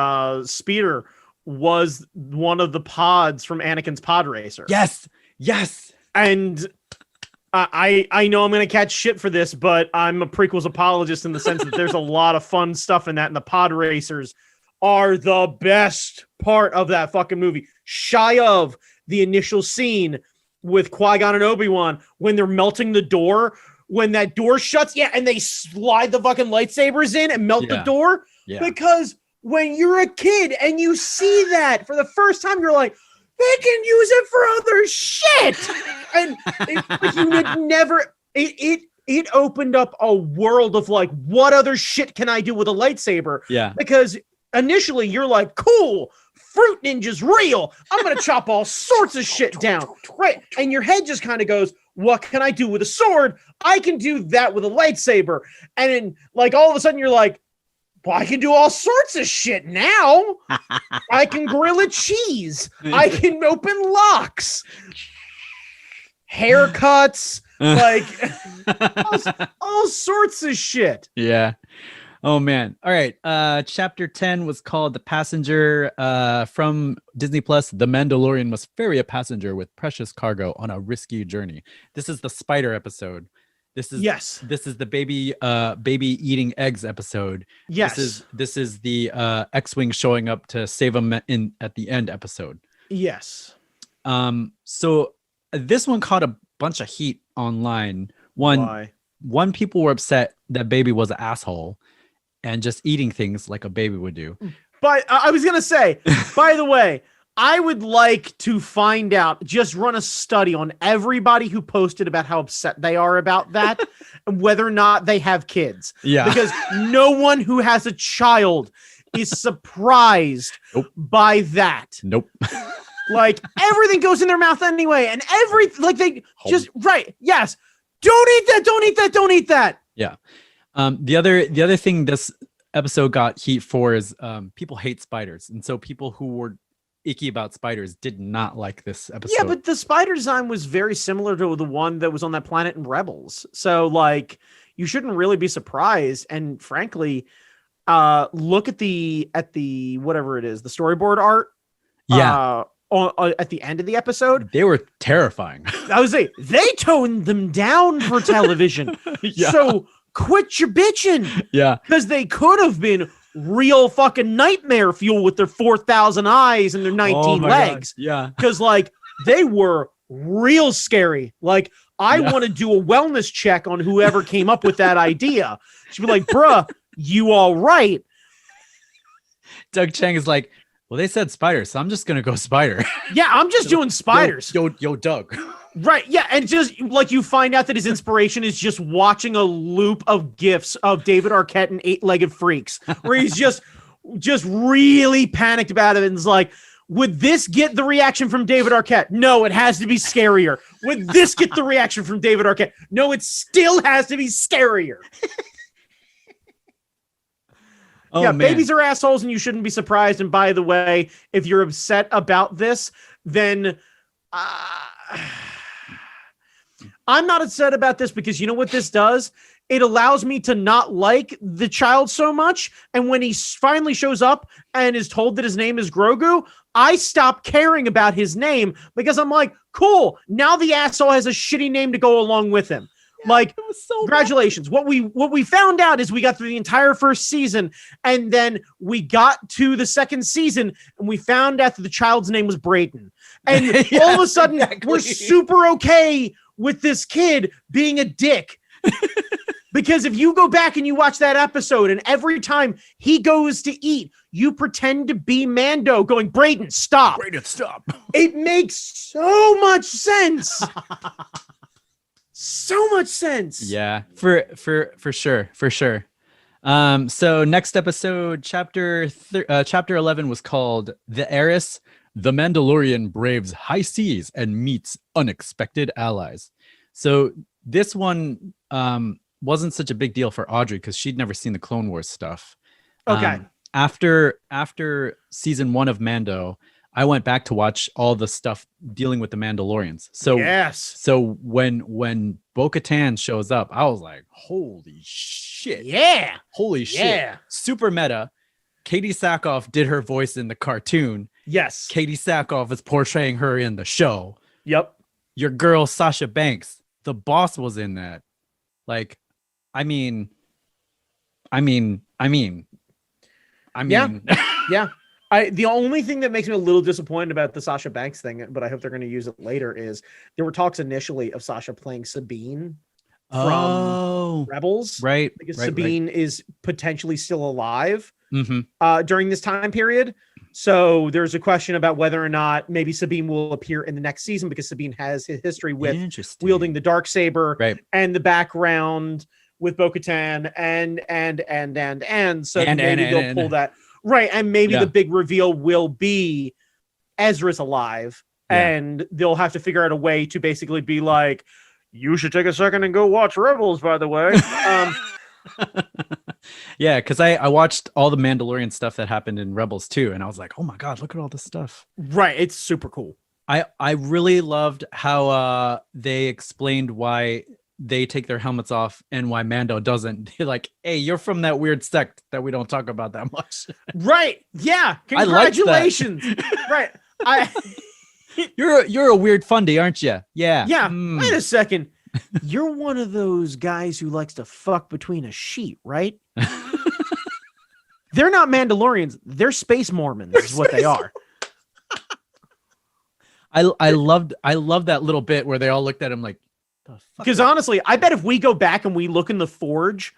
speeder was one of the pods from Anakin's pod racer. Yes. And I know I'm going to catch shit for this, but I'm a prequels apologist in the sense that there's a lot of fun stuff in that, and the pod racers are the best part of that fucking movie. Shy of the initial scene with Qui-Gon and Obi-Wan when they're melting the door, when that door shuts, and they slide the fucking lightsabers in and melt the door. Yeah. Because when you're a kid and you see that for the first time, you're like, they can use it for other shit. And you would never, it opened up a world of like, what other shit can I do with a lightsaber? Yeah. Because initially you're like, cool, Fruit Ninja's real. I'm going to chop all sorts of shit down. Right. And your head just kind of goes, what can I do with a sword? I can do that with a lightsaber. And then like all of a sudden you're like, well, I can do all sorts of shit now. I can grill a cheese. I can open locks, haircuts, like all sorts of shit. Yeah. Oh man. All right. Chapter 10 was called The Passenger from Disney Plus. The Mandalorian must ferry a passenger with precious cargo on a risky journey. This is the spider episode. This is the baby eating eggs episode. Yes. This is the X-Wing showing up to save him at the end episode. Yes. So this one caught a bunch of heat online. One, people were upset that baby was an asshole and just eating things like a baby would do. But I was gonna say, by the way, I would like to find out, just run a study on everybody who posted about how upset they are about that and whether or not they have kids. Yeah. Because no one who has a child is surprised by that. Nope. Like everything goes in their mouth anyway. And right. Yes. Don't eat that. Don't eat that. Don't eat that. Yeah. The other thing this episode got heat for is people hate spiders. And so people who were icky about spiders did not like this episode. Yeah, but the spider design was very similar to the one that was on that planet in Rebels. So like you shouldn't really be surprised. And frankly, look at the whatever it is, the storyboard art. Yeah. At the end of the episode, they were terrifying. I would say they toned them down for television. Yeah. So quit your bitching. Yeah. Because they could have been real fucking nightmare fuel with their 4,000 eyes and their 19 legs. God. Yeah. Because like they were real scary. Like I want to do a wellness check on whoever came up with that idea. She'd be like, bruh, you all right? Doug Chang is like, well, they said spiders, so I'm just gonna go spider. Yeah, I'm just doing spiders. Yo, Doug. Right, yeah, and just like you find out that his inspiration is just watching a loop of GIFs of David Arquette and Eight-Legged Freaks, where he's just really panicked about it and is like, would this get the reaction from David Arquette? No, it has to be scarier. Would this get the reaction from David Arquette? No, it still has to be scarier. Oh, yeah, man. Babies are assholes and you shouldn't be surprised. And by the way, if you're upset about this, then I'm not upset about this because you know what this does? it allows me to not like the child so much. And when he finally shows up and is told that his name is Grogu, I stop caring about his name because I'm like, cool. Now the asshole has a shitty name to go along with him. Yeah, like, it was so congratulations. What we found out is we got through the entire first season, and then we got to the second season, and we found out that the child's name was Brayden. And Yeah, all of a sudden, exactly. we're super okay with this kid being a dick. Because if you go back and you watch that episode, and every time he goes to eat, you pretend to be Mando going, Brayden, stop. Brayden, stop. It makes so much sense. So much sense. Yeah, for sure, for sure. So next episode, chapter 11 was called "The Heiress." The Mandalorian braves high seas and meets unexpected allies. So this one wasn't such a big deal for Audrey because she'd never seen the Clone Wars stuff. Okay. After season 1 of Mando, I went back to watch all the stuff dealing with the Mandalorians. So yes. So when Bo-Katan shows up, I was like, holy shit. Yeah. Holy shit. Yeah. Super meta. Katie Sackhoff did her voice in the cartoon. Yes. Katie Sackhoff is portraying her in the show. Yep. Your girl Sasha Banks, the boss, was in that. Like, I mean. Yeah. Yeah. The only thing that makes me a little disappointed about the Sasha Banks thing, but I hope they're going to use it later, is there were talks initially of Sasha playing Sabine from Rebels. Right. Because Sabine is potentially still alive Mm-hmm. During this time period. So there's a question about whether or not maybe Sabine will appear in the next season, because Sabine has a history with wielding the Darksaber and the background with Bo-Katan and so maybe they'll pull that. Right. And maybe the big reveal will be Ezra's alive, and they'll have to figure out a way to basically be like, you should take a second and go watch Rebels, by the way. Yeah, because I watched all the Mandalorian stuff that happened in Rebels too, and I was like, oh my god, look at all this stuff. Right. It's super cool. I really loved how they explained why they take their helmets off and why Mando doesn't. They're like, hey, you're from that weird sect that we don't talk about that much. Right. Yeah. Congratulations. Right. You're a weird fundy, aren't you? Yeah. Yeah. Wait a second. You're one of those guys who likes to fuck between a sheet, right? They're not Mandalorians. They're space Mormons, is what they are. I loved that little bit where they all looked at him like, because honestly, I bet if we go back and we look in the forge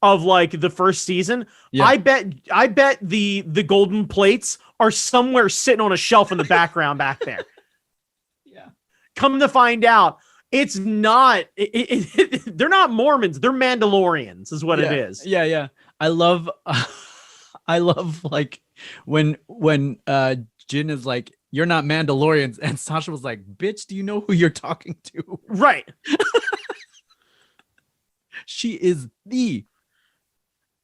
of like the first season, I bet the golden plates are somewhere sitting on a shelf in the background back there. Yeah. Come to find out, it's not. They're not Mormons. They're Mandalorians, is what it is. Yeah, yeah. I love like when Jin is like, you're not Mandalorians, and Sasha was like, bitch, do you know who you're talking to? Right. She is the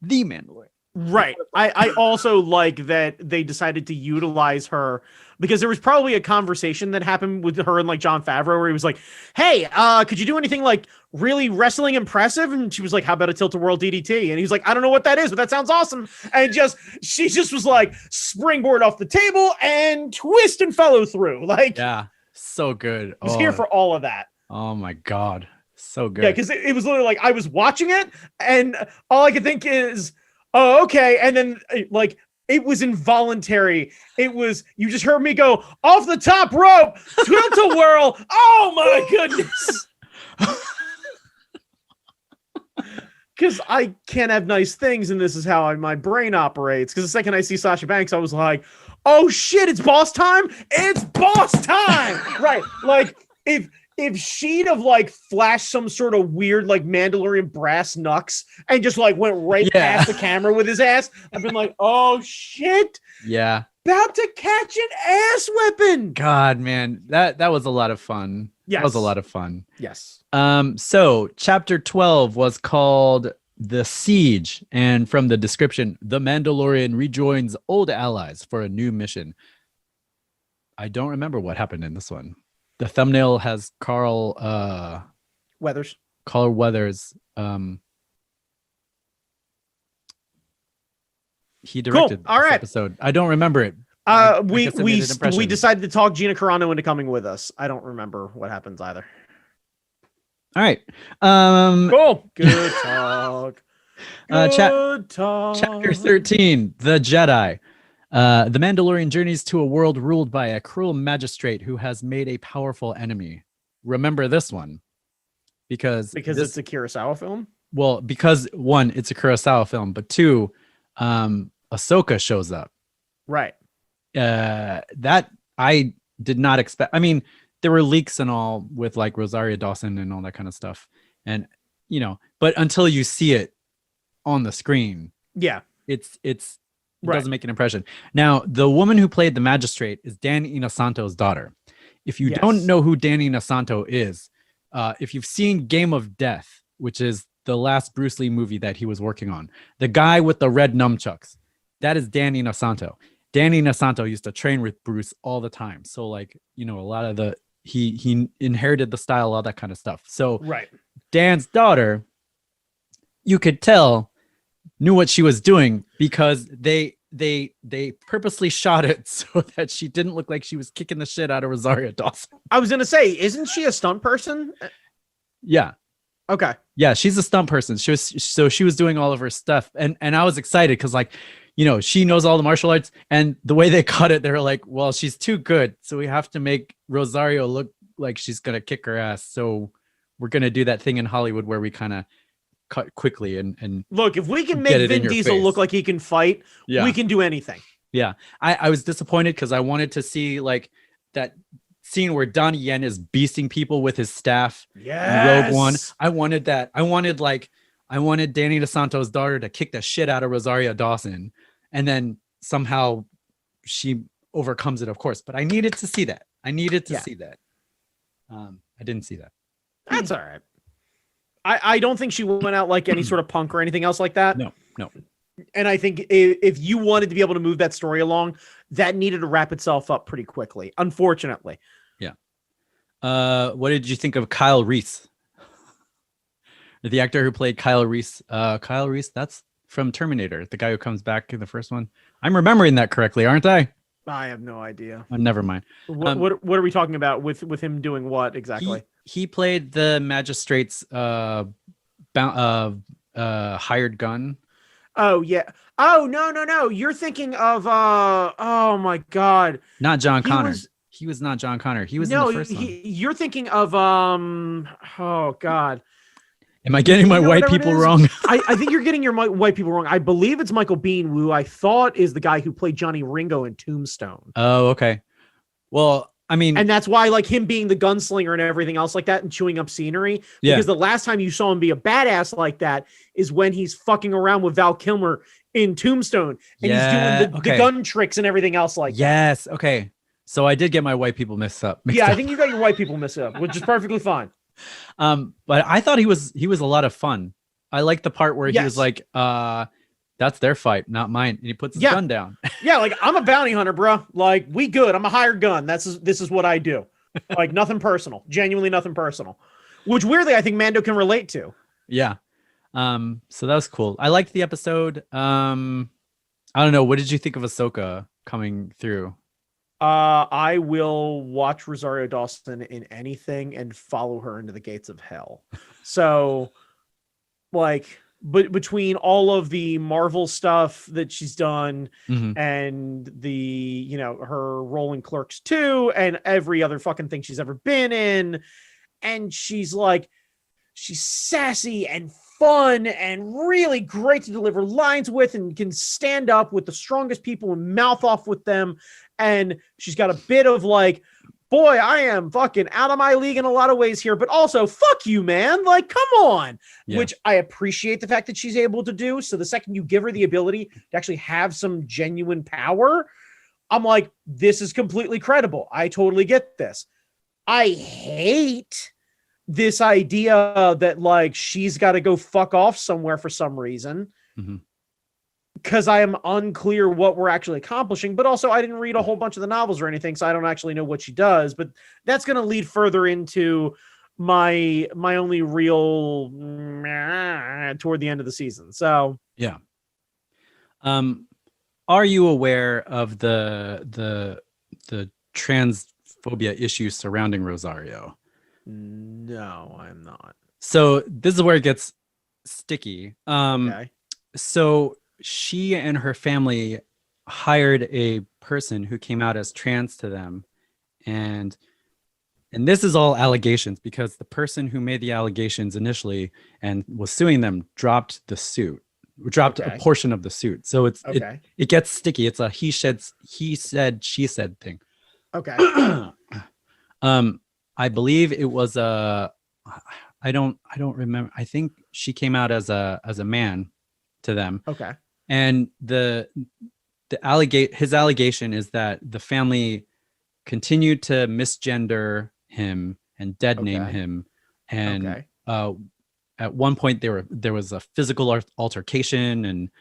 Mandalorian. Right. I also like that they decided to utilize her, because there was probably a conversation that happened with her and like Jon Favreau where he was like, hey, could you do anything like really wrestling impressive? And she was like, how about a tilt-a-whirl DDT? And he's like, I don't know what that is, but that sounds awesome. And she just was like, springboard off the table and twist and follow through. Like, yeah, so good. I was here for all of that. Oh my God. So good. Yeah, because it was literally like I was watching it and all I could think is, oh, okay. And then like it was involuntary. It was, you just heard me go off the top rope, tilt-a-whirl. Oh my goodness. Because I can't have nice things, and this is how my brain operates. Because the second I see Sasha Banks, I was like, oh shit, it's boss time. It's boss time. Right. Like if she'd have like flashed some sort of weird like Mandalorian brass knucks and just like went right past the camera with his ass, I've been like, oh shit. Yeah. About to catch an ass whipping. God, man, that was a lot of fun. Yes. That was a lot of fun. Yes. So chapter 12 was called The Siege, and from the description, the Mandalorian rejoins old allies for a new mission. I don't remember what happened in this one. The thumbnail has Carl Weathers. Carl Weathers he directed All this right. episode. I don't remember it. We decided to talk Gina Carano into coming with us. I don't remember what happens either. All right. Cool. Good talk. Good talk. Chapter 13, The Jedi. The Mandalorian journeys to a world ruled by a cruel magistrate who has made a powerful enemy. Remember this one. Because it's a Kurosawa film? Well, because one, it's a Kurosawa film, but two, Ahsoka shows up. Right. That I did not expect. I mean, there were leaks and all with like Rosario Dawson and all that kind of stuff. And, but until you see it on the screen, yeah, it doesn't make an impression. Now, the woman who played the magistrate is Dan Inosanto's daughter. If you don't know who Dan Inosanto is, if you've seen Game of Death, which is the last Bruce Lee movie that he was working on, the guy with the red nunchucks, that is Dan Inosanto. Dan Inosanto used to train with Bruce all the time. So like, a lot of he inherited the style, all that kind of stuff. So right. Dan's daughter, you could tell, knew what she was doing because they purposely shot it so that she didn't look like she was kicking the shit out of Rosario Dawson. I was gonna say, isn't she a stunt person? Yeah. Okay. Yeah, she's a stunt person. She was doing all of her stuff, and I was excited because like, she knows all the martial arts, and the way they cut it, they were like, well, she's too good, so we have to make Rosario look like she's gonna kick her ass. So we're gonna do that thing in Hollywood where we kind of cut quickly and look, if we can make Vin Diesel look like he can fight, we can do anything. Yeah. I was disappointed because I wanted to see like that scene where Donnie Yen is beasting people with his staff. Yes. Rogue One. I wanted that. I wanted Danny DeSanto's daughter to kick the shit out of Rosario Dawson, and then somehow she overcomes it, of course. But I needed to see that. See that. I didn't see that. That's all right. I don't think she went out like any sort of punk or anything else like that. No. And I think if you wanted to be able to move that story along, that needed to wrap itself up pretty quickly, unfortunately. Yeah. What did you think of Kyle Reese? The actor who played Kyle Reese. Kyle Reese, that's from Terminator, the guy who comes back in the first one. I'm remembering that correctly, aren't I? I have no idea. Never mind. What are we talking about with him doing what exactly? He played the magistrate's hired gun. Oh yeah. Oh no. You're thinking of oh my god. Not John Connor. He was not John Connor. He was in the first one. You're thinking of oh god. Am I getting my white people wrong? I think you're getting your white people wrong. I believe it's Michael Biehn, who I thought is the guy who played Johnny Ringo in Tombstone. Oh, okay. Well, I mean, and that's why like him being the gunslinger and everything else like that and chewing up scenery. Because the last time you saw him be a badass like that is when he's fucking around with Val Kilmer in Tombstone and he's doing the gun tricks and everything else like that. Yes. Okay. So I did get my white people mixed up. I think you got your white people mixed up, which is perfectly fine. But I thought he was a lot of fun. I like the part where he was like, that's their fight, not mine. And he puts his gun down. Yeah, like I'm a bounty hunter, bro. Like we good. I'm a hired gun. This is what I do. Like nothing personal. Genuinely nothing personal. Which weirdly I think Mando can relate to. Yeah. So that was cool. I liked the episode. I don't know. What did you think of Ahsoka coming through? I will watch Rosario Dawson in anything and follow her into the gates of hell. So like, but between all of the Marvel stuff that she's done and the, her role in Clerks 2 and every other fucking thing she's ever been in. And she's sassy and fun and really great to deliver lines with and can stand up with the strongest people and mouth off with them. And she's got a bit of like, boy, I am fucking out of my league in a lot of ways here, but also fuck you, man. Like, come on, which I appreciate the fact that she's able to do. So the second you give her the ability to actually have some genuine power, I'm like, this is completely credible. I totally get this. I hate this idea that like she's got to go fuck off somewhere for some reason because I am unclear what we're actually accomplishing, but also I didn't read a whole bunch of the novels or anything, so I don't actually know what she does, but that's going to lead further into my only real toward the end of the season. So yeah. are you aware of the transphobia issues surrounding Rosario? No, I'm not. So this is where it gets sticky. Okay. So she and her family hired a person who came out as trans to them, and this is all allegations because the person who made the allegations initially and was suing them dropped the suit, dropped a Okay. portion of the suit. So Okay. it gets sticky. It's a he said, she said thing. Okay. I believe it was I don't remember. I think she came out as a man to them. Okay. And his allegation is that the family continued to misgender him and dead name Okay. him, and Okay. at one point there was a physical altercation and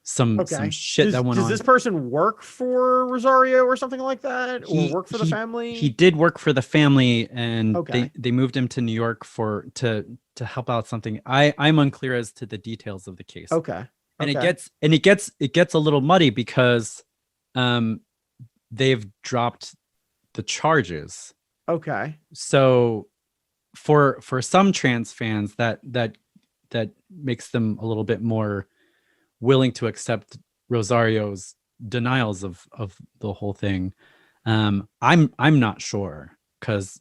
some Okay. shit that went Does on. this person work for Rosario or something like that, or work for the he family? did work for the family, and Okay. they moved him to New York to help out something. I'm unclear as to the details of the case. Okay. And Okay. it gets a little muddy because they've dropped the charges. Okay. So for some trans fans, that makes them a little bit more willing to accept Rosario's denials of the whole thing. I'm not sure because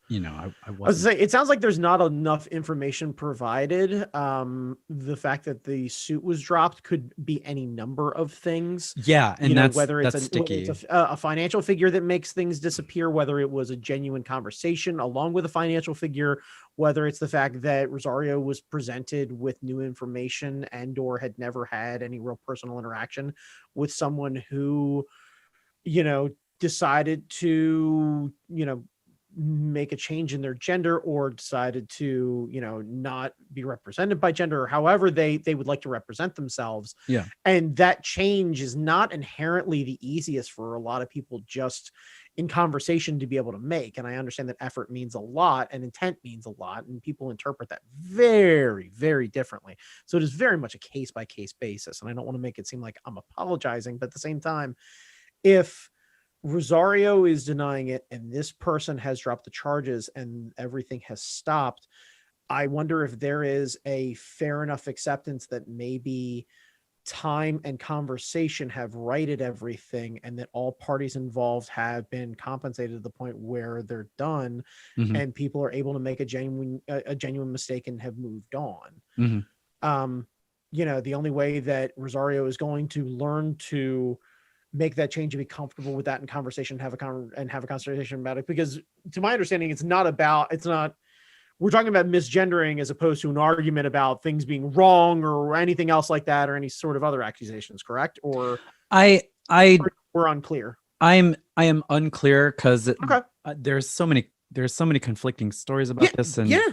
I was wasn't. say it sounds like there's not enough information provided. The fact that the suit was dropped could be any number of things. Yeah, and whether it's sticky. a financial figure that makes things disappear, whether it was a genuine conversation along with a financial figure, whether it's the fact that Rosario was presented with new information and or had never had any real personal interaction with someone who, decided to, make a change in their gender or decided to not be represented by gender or however they would like to represent themselves. Yeah. And that change is not inherently the easiest for a lot of people just in conversation to be able to make. And I understand that effort means a lot and intent means a lot, and people interpret that very, very differently. So it is very much a case by case basis, and I don't want to make it seem like I'm apologizing, but at the same time, if Rosario is denying it and this person has dropped the charges and everything has stopped, I wonder if there is a fair enough acceptance that maybe time and conversation have righted everything and that all parties involved have been compensated to the point where they're done. Mm-hmm. And people are able to make a genuine mistake and have moved on. Mm-hmm. The only way that Rosario is going to learn to make that change and be comfortable with that in conversation, have a conversation about it, because to my understanding, we're talking about misgendering as opposed to an argument about things being wrong or anything else like that, or any sort of other accusations, correct? Or we're unclear. I am unclear because okay. There's so many conflicting stories about this, and yeah.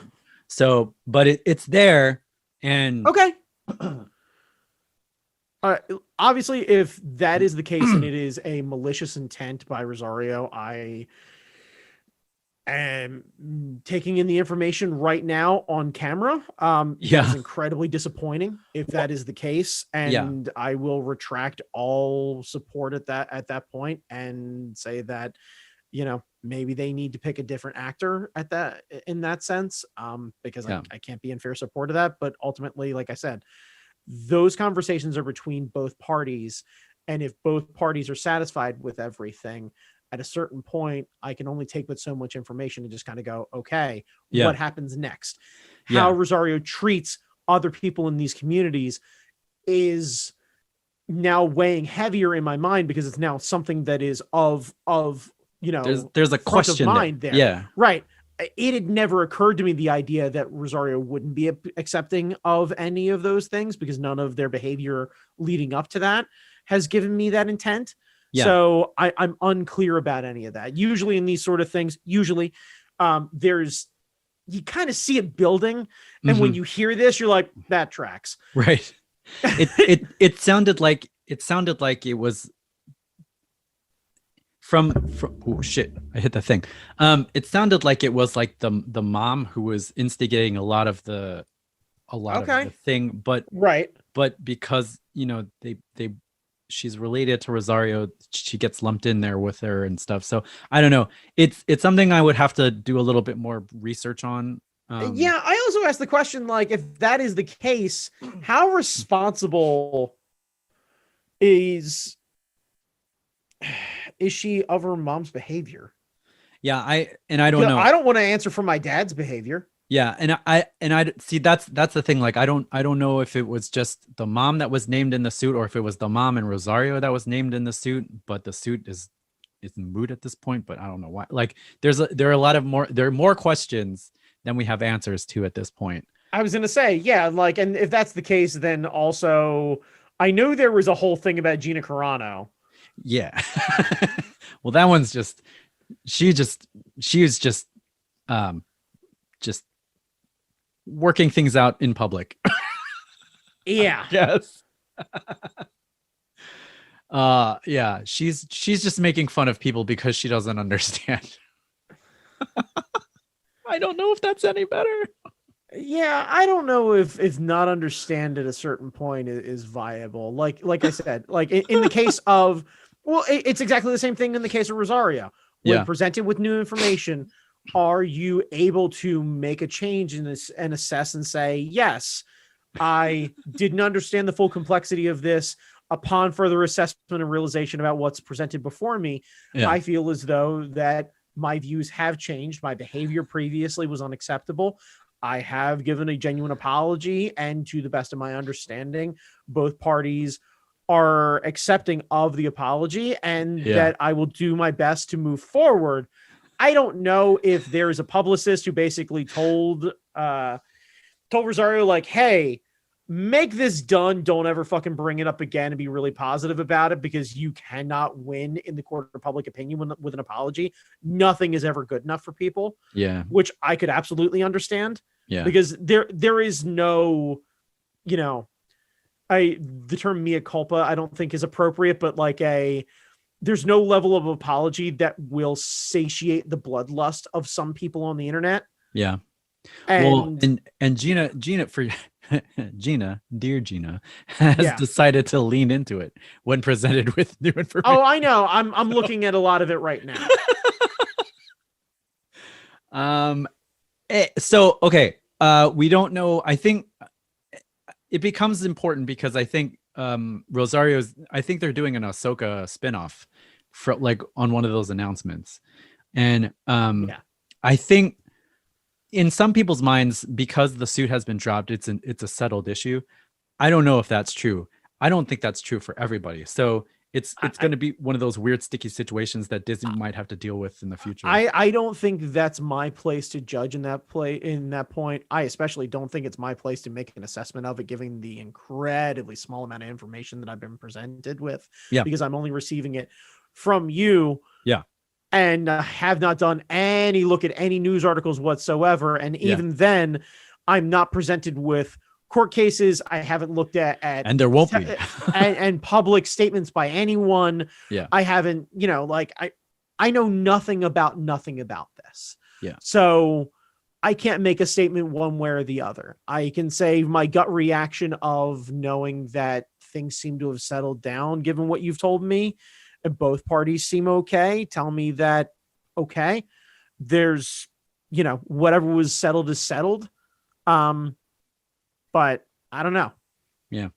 So, but it's there, and okay. Obviously, if that is the case and it is a malicious intent by Rosario, I am taking in the information right now on camera. It's incredibly disappointing if that is the case, and I will retract all support at that point and say that maybe they need to pick a different actor in that sense, because I can't be in fair support of that. But ultimately, like I said, those conversations are between both parties, and if both parties are satisfied with everything, at a certain point, I can only take but so much information and just kind of go, okay, what happens next? How Rosario treats other people in these communities is now weighing heavier in my mind, because it's now something that is of there's a question of mind there. Yeah, right. It had never occurred to me the idea that Rosario wouldn't be accepting of any of those things, because none of their behavior leading up to that has given me that intent. So I'm unclear about any of that. Usually in these sort of things, you kind of see it building. And when you hear this, you're like, that tracks. Right. It sounded like it was from oh shit, I hit the thing. It sounded like it was like the mom who was instigating a lot of the thing, but right. But because they she's related to Rosario, she gets lumped in there with her and stuff. So I don't know. It's something I would have to do a little bit more research on. Yeah, I also asked the question, like, if that is the case, how responsible is she of her mom's behavior? Yeah, I don't know. I don't want to answer for my dad's behavior. Yeah, and I see that's the thing. Like, I don't know if it was just the mom that was named in the suit, or if it was the mom and Rosario that was named in the suit. But the suit is moot at this point. But I don't know why. Like, there are more questions than we have answers to at this point. I was gonna say, yeah, like, and if that's the case, then also I know there was a whole thing about Gina Carano. Yeah. Well, that one's just she was just working things out in public. Yeah. Yes. Yeah, she's just making fun of people because she doesn't understand. I don't know if that's any better. Yeah, I don't know if not understand at a certain point is viable. Like I said, like in the case of, well, it's exactly the same thing in the case of Rosario. When presented with new information, are you able to make a change in this and assess and say, yes, I didn't understand the full complexity of this. Upon further assessment and realization about what's presented before me, I feel as though that my views have changed. My behavior previously was unacceptable. I have given a genuine apology, and to the best of my understanding, both parties are accepting of the apology, and that I will do my best to move forward. I don't know if there is a publicist who basically told Rosario, like, hey, make this done. Don't ever fucking bring it up again, and be really positive about it, because you cannot win in the court of public opinion with an apology. Nothing is ever good enough for people. Yeah. Which I could absolutely understand. Yeah. Because there is no, you know, the term mea culpa I don't think is appropriate, but like there's no level of apology that will satiate the bloodlust of some people on the internet. Yeah. And Gina for Gina, dear Gina, has decided to lean into it when presented with new information. Oh, I know. I'm looking at a lot of it right now. So, okay. We don't know. I think it becomes important because I think I think they're doing an Ahsoka spinoff for like on one of those announcements. And I think in some people's minds, because the suit has been dropped, it's a settled issue. I don't know if that's true. I don't think that's true for everybody. So it's going to be one of those weird sticky situations that Disney might have to deal with in the future. I don't think that's my place to judge in that point. I especially don't think it's my place to make an assessment of it, given the incredibly small amount of information that I've been presented with. Because I'm only receiving it from you. Yeah. And have not done any look at any news articles whatsoever. And even then, I'm not presented with court cases. I haven't looked at and there won't be and public statements by anyone. I haven't, I know nothing about this. So I can't make a statement one way or the other. I can say my gut reaction of knowing that things seem to have settled down, given what you've told me, and both parties seem okay. Tell me that, okay, there's, whatever was settled is settled. But I don't know. Yeah.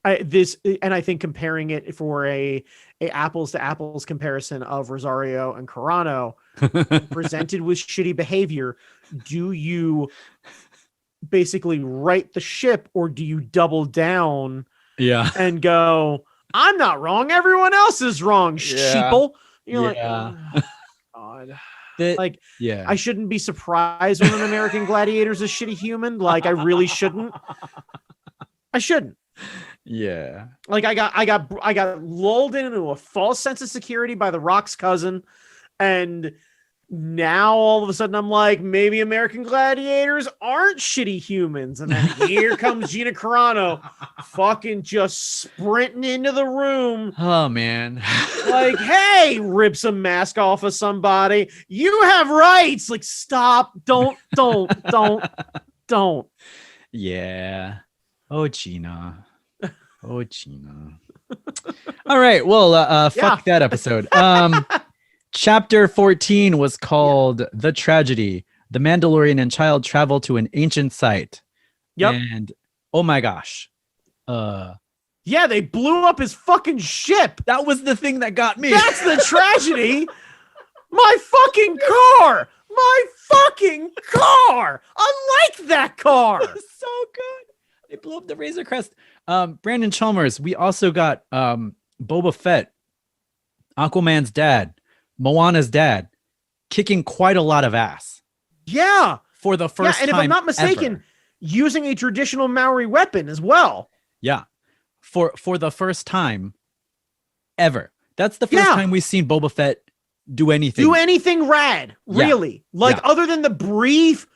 I think comparing it for a apples to apples comparison of Rosario and Carano presented with shitty behavior, do you basically right the ship, or do you double down and go, I'm not wrong, everyone else is wrong, sheeple? You're like, oh, God. I shouldn't be surprised when an American Gladiator is a shitty human. Like, I really shouldn't. I shouldn't. Yeah. Like, I got lulled into a false sense of security by The Rock's cousin, and now all of a sudden I'm like, maybe American Gladiators aren't shitty humans. And then here comes Gina Carano fucking just sprinting into the room. Oh, man. Like, hey, rip some mask off of somebody. You have rights. Like, stop. Don't. Yeah. Oh, Gina. Oh, Gina. All right. Well, fuck Yeah. that episode. Chapter 14 was called The Tragedy. The Mandalorian and child travel to an ancient site. Yep. And oh my gosh. Yeah, they blew up his fucking ship. That was the thing that got me. That's the tragedy. My fucking car. My fucking car. I like that car. So good. They blew up the Razor Crest. Brandon Chalmers. We also got Boba Fett, Aquaman's dad, Moana's dad, kicking quite a lot of ass. Yeah. For the first time. And if I'm not mistaken, ever. Using a traditional Maori weapon as well. Yeah. For the first time ever. That's the first time we've seen Boba Fett do anything rad, really. Other than the brief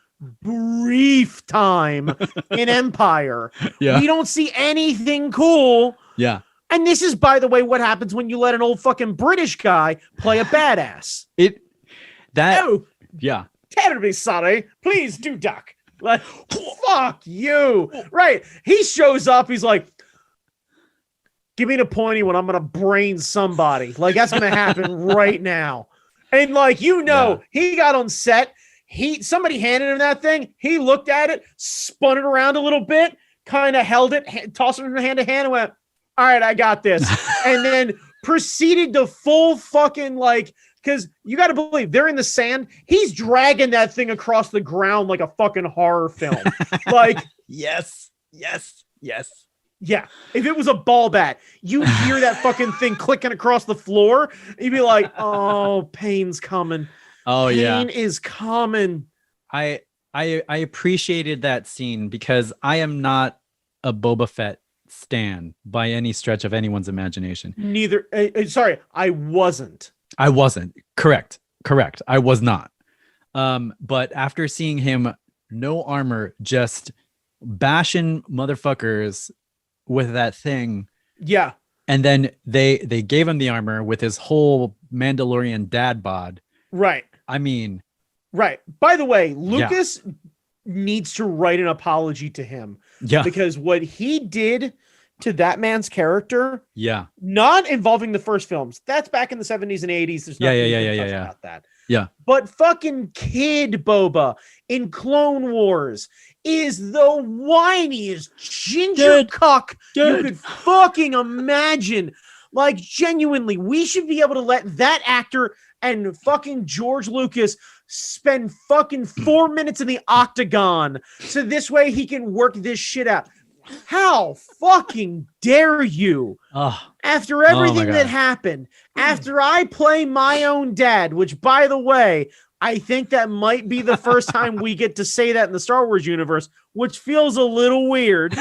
time in Empire. We don't see anything cool. Yeah. And this is, by the way, what happens when you let an old fucking British guy play a badass. Terribly sorry. Please do duck. Like, fuck you. Right. He shows up. He's like, give me the pointy one. I'm going to brain somebody. Like, that's going to happen right now. And like, he got on set. Somebody handed him that thing. He looked at it, spun it around a little bit, kind of held it, tossed it from hand to hand and went, all right, I got this. And then proceeded to full fucking like, because you got to believe they're in the sand. He's dragging that thing across the ground like a fucking horror film. Like, yes. Yeah. If it was a ball bat, you'd hear that fucking thing clicking across the floor. You'd be like, oh, pain's coming. Oh, Pain is coming. I appreciated that scene because I am not a Boba Fett stan by any stretch of anyone's imagination. Neither. Sorry, I wasn't. Correct. I was not. But after seeing him, no armor, just bashing motherfuckers with that thing. Yeah. And then they gave him the armor with his whole Mandalorian dad bod. Right. I mean. Right. By the way, Lucas needs to write an apology to him. Yeah. Because what he did to that man's character. Yeah. Not involving the first films. That's back in the 70s and 80s. There's nothing about that. Yeah. But fucking Kid Boba in Clone Wars is the whiniest ginger cuck you could fucking imagine. Like, genuinely, we should be able to let that actor and fucking George Lucas spend fucking 4 minutes in the octagon so this way he can work this shit out. How fucking dare you? After everything that happened, after I play my own dad, which, by the way, I think that might be the first time we get to say that in the Star Wars universe, which feels a little weird.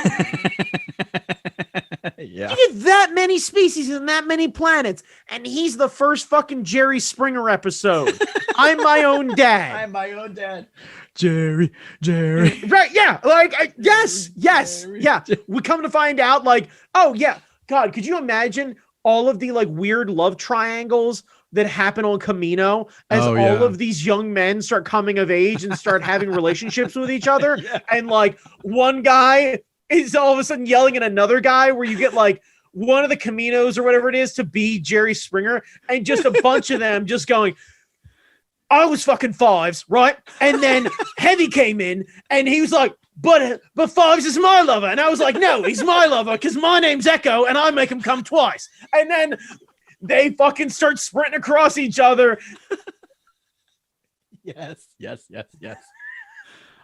Yeah. You get that many species and that many planets, and he's the first fucking Jerry Springer episode. I'm my own dad. Jerry. Right, yeah. Like, yes. Yeah. We come to find out, like, oh, yeah. God, could you imagine all of the, like, weird love triangles that happen on Camino as all of these young men start coming of age and start having relationships with each other? Yeah. And, like, one guy is all of a sudden yelling at another guy where you get, like, one of the Caminos or whatever it is to be Jerry Springer and just a bunch of them just going, I was fucking Fives, right? And then Heavy came in and he was like, but Fives is my lover. And I was like, no, he's my lover because my name's Echo and I make him come twice. And then they fucking start sprinting across each other. Yes.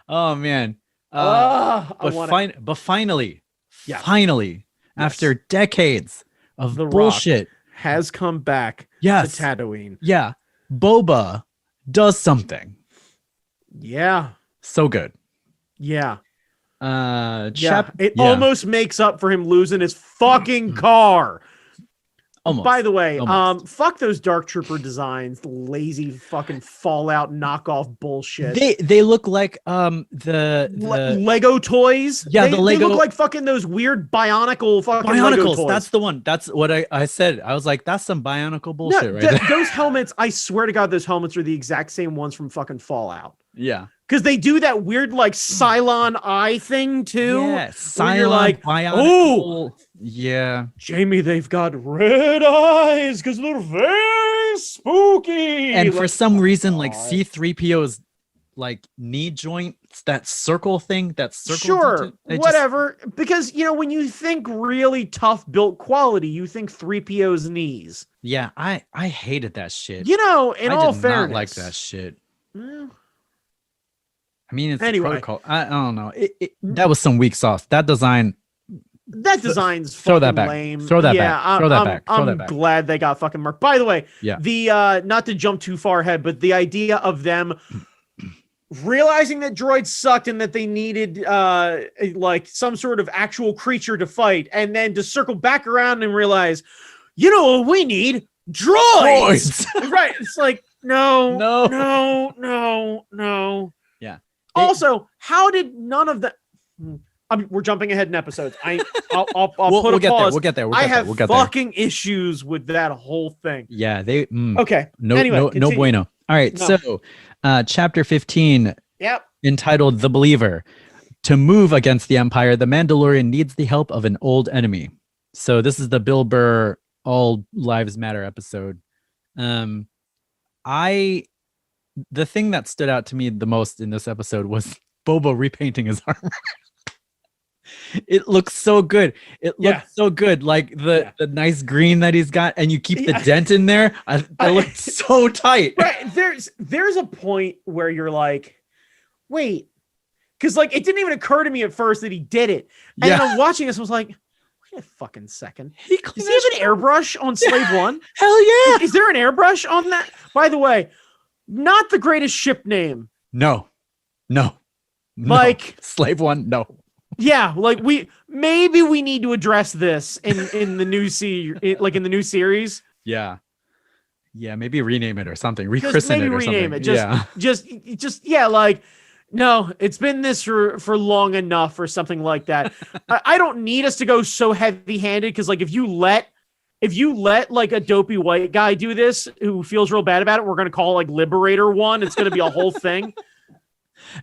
Oh, man. Finally, after decades of the bullshit, Rock has come back to Tatooine. Yeah. Boba does something. Yeah. So good. Yeah. It almost makes up for him losing his fucking car. Almost. By the way, fuck those Dark Trooper designs, lazy fucking Fallout knockoff bullshit. They look like the Lego toys. Yeah, the Lego. They look like fucking those weird Bionicles. Lego toys. That's the one. That's what I said. I was like, that's some Bionicle bullshit right there. Those helmets, I swear to God, those helmets are the exact same ones from fucking Fallout. Yeah. Because they do that weird like Cylon eye thing too. Yeah, where you're like, bionic. Yeah. Jamie, they've got red eyes because they're very spooky. And like, for some reason, like God. C-3PO's like knee joint, that circle thing, that circle. Sure, whatever. Because when you think really tough built quality, you think 3PO's knees. Yeah, I hated that shit. In all fairness, not like that shit. Well, I mean, it's anyway. protocol. I don't know. That was some weak sauce. That design's throw that back. lame. Throw that back. Throw that back. I'm glad they got fucking murked. By the way, yeah. The not to jump too far ahead, but the idea of them realizing that droids sucked and that they needed like some sort of actual creature to fight, and then to circle back around and realize, what we need? Droids. Right. It's like, no. Yeah. Also, how did none of that? We're jumping ahead in episodes. I'll put a pause. We'll get there. I have fucking issues with that whole thing. Yeah, they. Okay. No, anyway, no bueno. All right. No. So, chapter 15. Yep. Entitled "The Believer." To move against the Empire, the Mandalorian needs the help of an old enemy. So this is the Bill Burr All Lives Matter episode. The thing that stood out to me the most in this episode was Boba repainting his armor. It looks so good. It looks so good. Like the nice green that he's got, and you keep the dent in there. It looks so tight. Right. There's a point where you're like, wait, because like it didn't even occur to me at first that he did it. And then I'm watching this, I was like, wait a fucking second. Does he have an airbrush on Slave One? Hell yeah. Is there an airbrush on that? By the way, not the greatest ship name. No. Like Slave One, no. Yeah, like we need to address this in the new in the new series. Yeah, maybe rename it or something. Rechristen it or something. Just like, no, it's been this for long enough or something like that. I don't need us to go so heavy-handed, because like if you let like a dopey white guy do this who feels real bad about it, we're gonna call like Liberator One. It's gonna be a whole thing.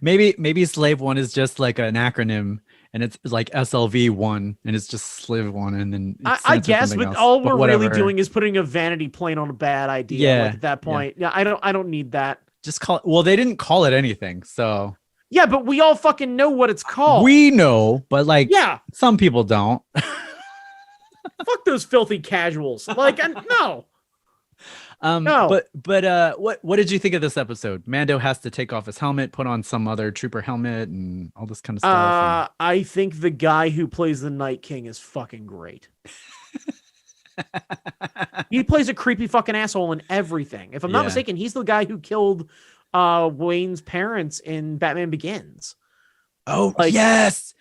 Maybe Slave One is just like an acronym, and it's like SLV1, and it's just Slave One, and then I guess, but all we're really doing is putting a vanity plate on a bad idea. Yeah, like at that point, I don't need that. Just call it. Well, they didn't call it anything, so yeah, but we all fucking know what it's called. We know, but like, some people don't. Fuck those filthy casuals. Like, no. No. But what did you think of this episode? Mando has to take off his helmet, put on some other trooper helmet, and all this kind of stuff. I think the guy who plays the Night King is fucking great. He plays a creepy fucking asshole in everything. If I'm not mistaken, he's the guy who killed Wayne's parents in Batman Begins. Oh, like, yes.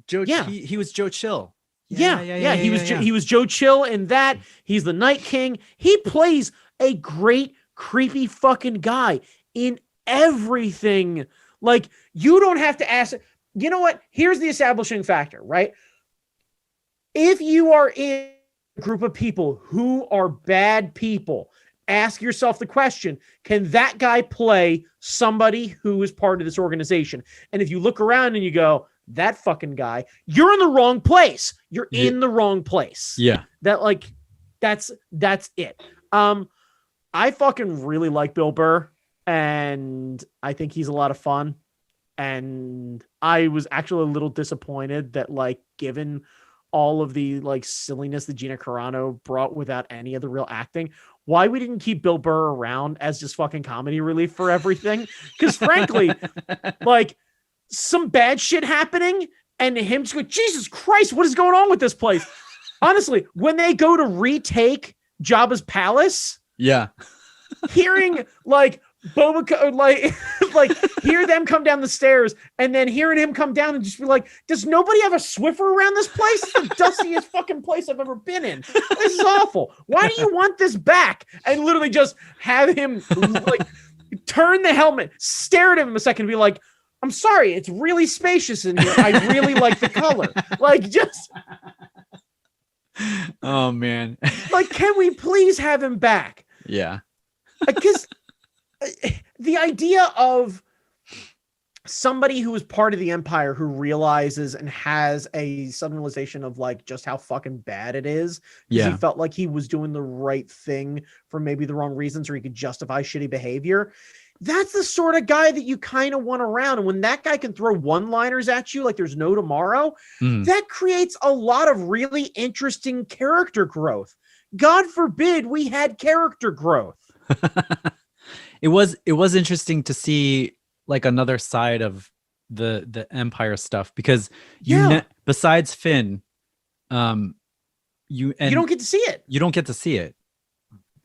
Joe. Yeah. He was Joe Chill. Yeah. He was Joe Chill in that. He's the Night King. He plays a great creepy fucking guy in everything. Like, you don't have to ask. You know what? Here's the establishing factor, right? If you are in a group of people who are bad people, ask yourself the question, can that guy play somebody who is part of this organization? And if you look around and you go, that fucking guy, you're in the wrong place. You're in the wrong place. Yeah. That's it. I fucking really like Bill Burr, and I think he's a lot of fun. And I was actually a little disappointed that, like, given all of the like silliness that Gina Carano brought without any of the real acting, why we didn't keep Bill Burr around as just fucking comedy relief for everything. Because frankly, like, some bad shit happening and him just go, Jesus Christ, what is going on with this place? Honestly, when they go to retake Jabba's palace, hearing like Boba, like hear them come down the stairs and then hearing him come down and just be like, does nobody have a Swiffer around this place? It's the dustiest fucking place I've ever been in. This is awful. Why do you want this back? And literally just have him like turn the helmet, stare at him a second and be like, I'm sorry, it's really spacious in here. I really like the color. Like, just. Oh, man. Like, can we please have him back? Yeah. Because the idea of somebody who is part of the Empire who realizes and has a sudden realization of like just how fucking bad it is, because he felt like he was doing the right thing for maybe the wrong reasons, or he could justify shitty behavior. That's the sort of guy that you kind of want around. And when that guy can throw one-liners at you like there's no tomorrow, that creates a lot of really interesting character growth. God forbid we had character growth. It was interesting to see like another side of the Empire stuff, because besides Finn, you don't get to see it. You don't get to see it.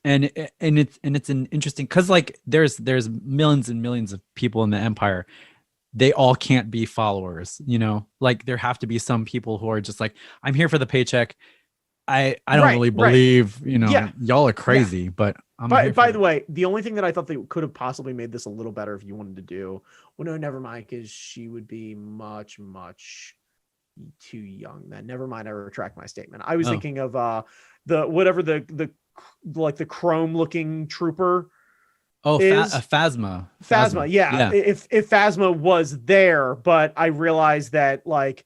And it's an interesting, because like there's millions and millions of people in the Empire. They all can't be followers, you know, like there have to be some people who are just like, I'm here for the paycheck. I don't really believe, you know, y'all are crazy, but by the way, the only thing that I thought they could have possibly made this a little better if you wanted to do, well, no, never mind, because she would be much, much too young then. Never mind, I retract my statement. I was thinking of the chrome looking trooper. Phasma. Yeah. If Phasma was there, but I realized that like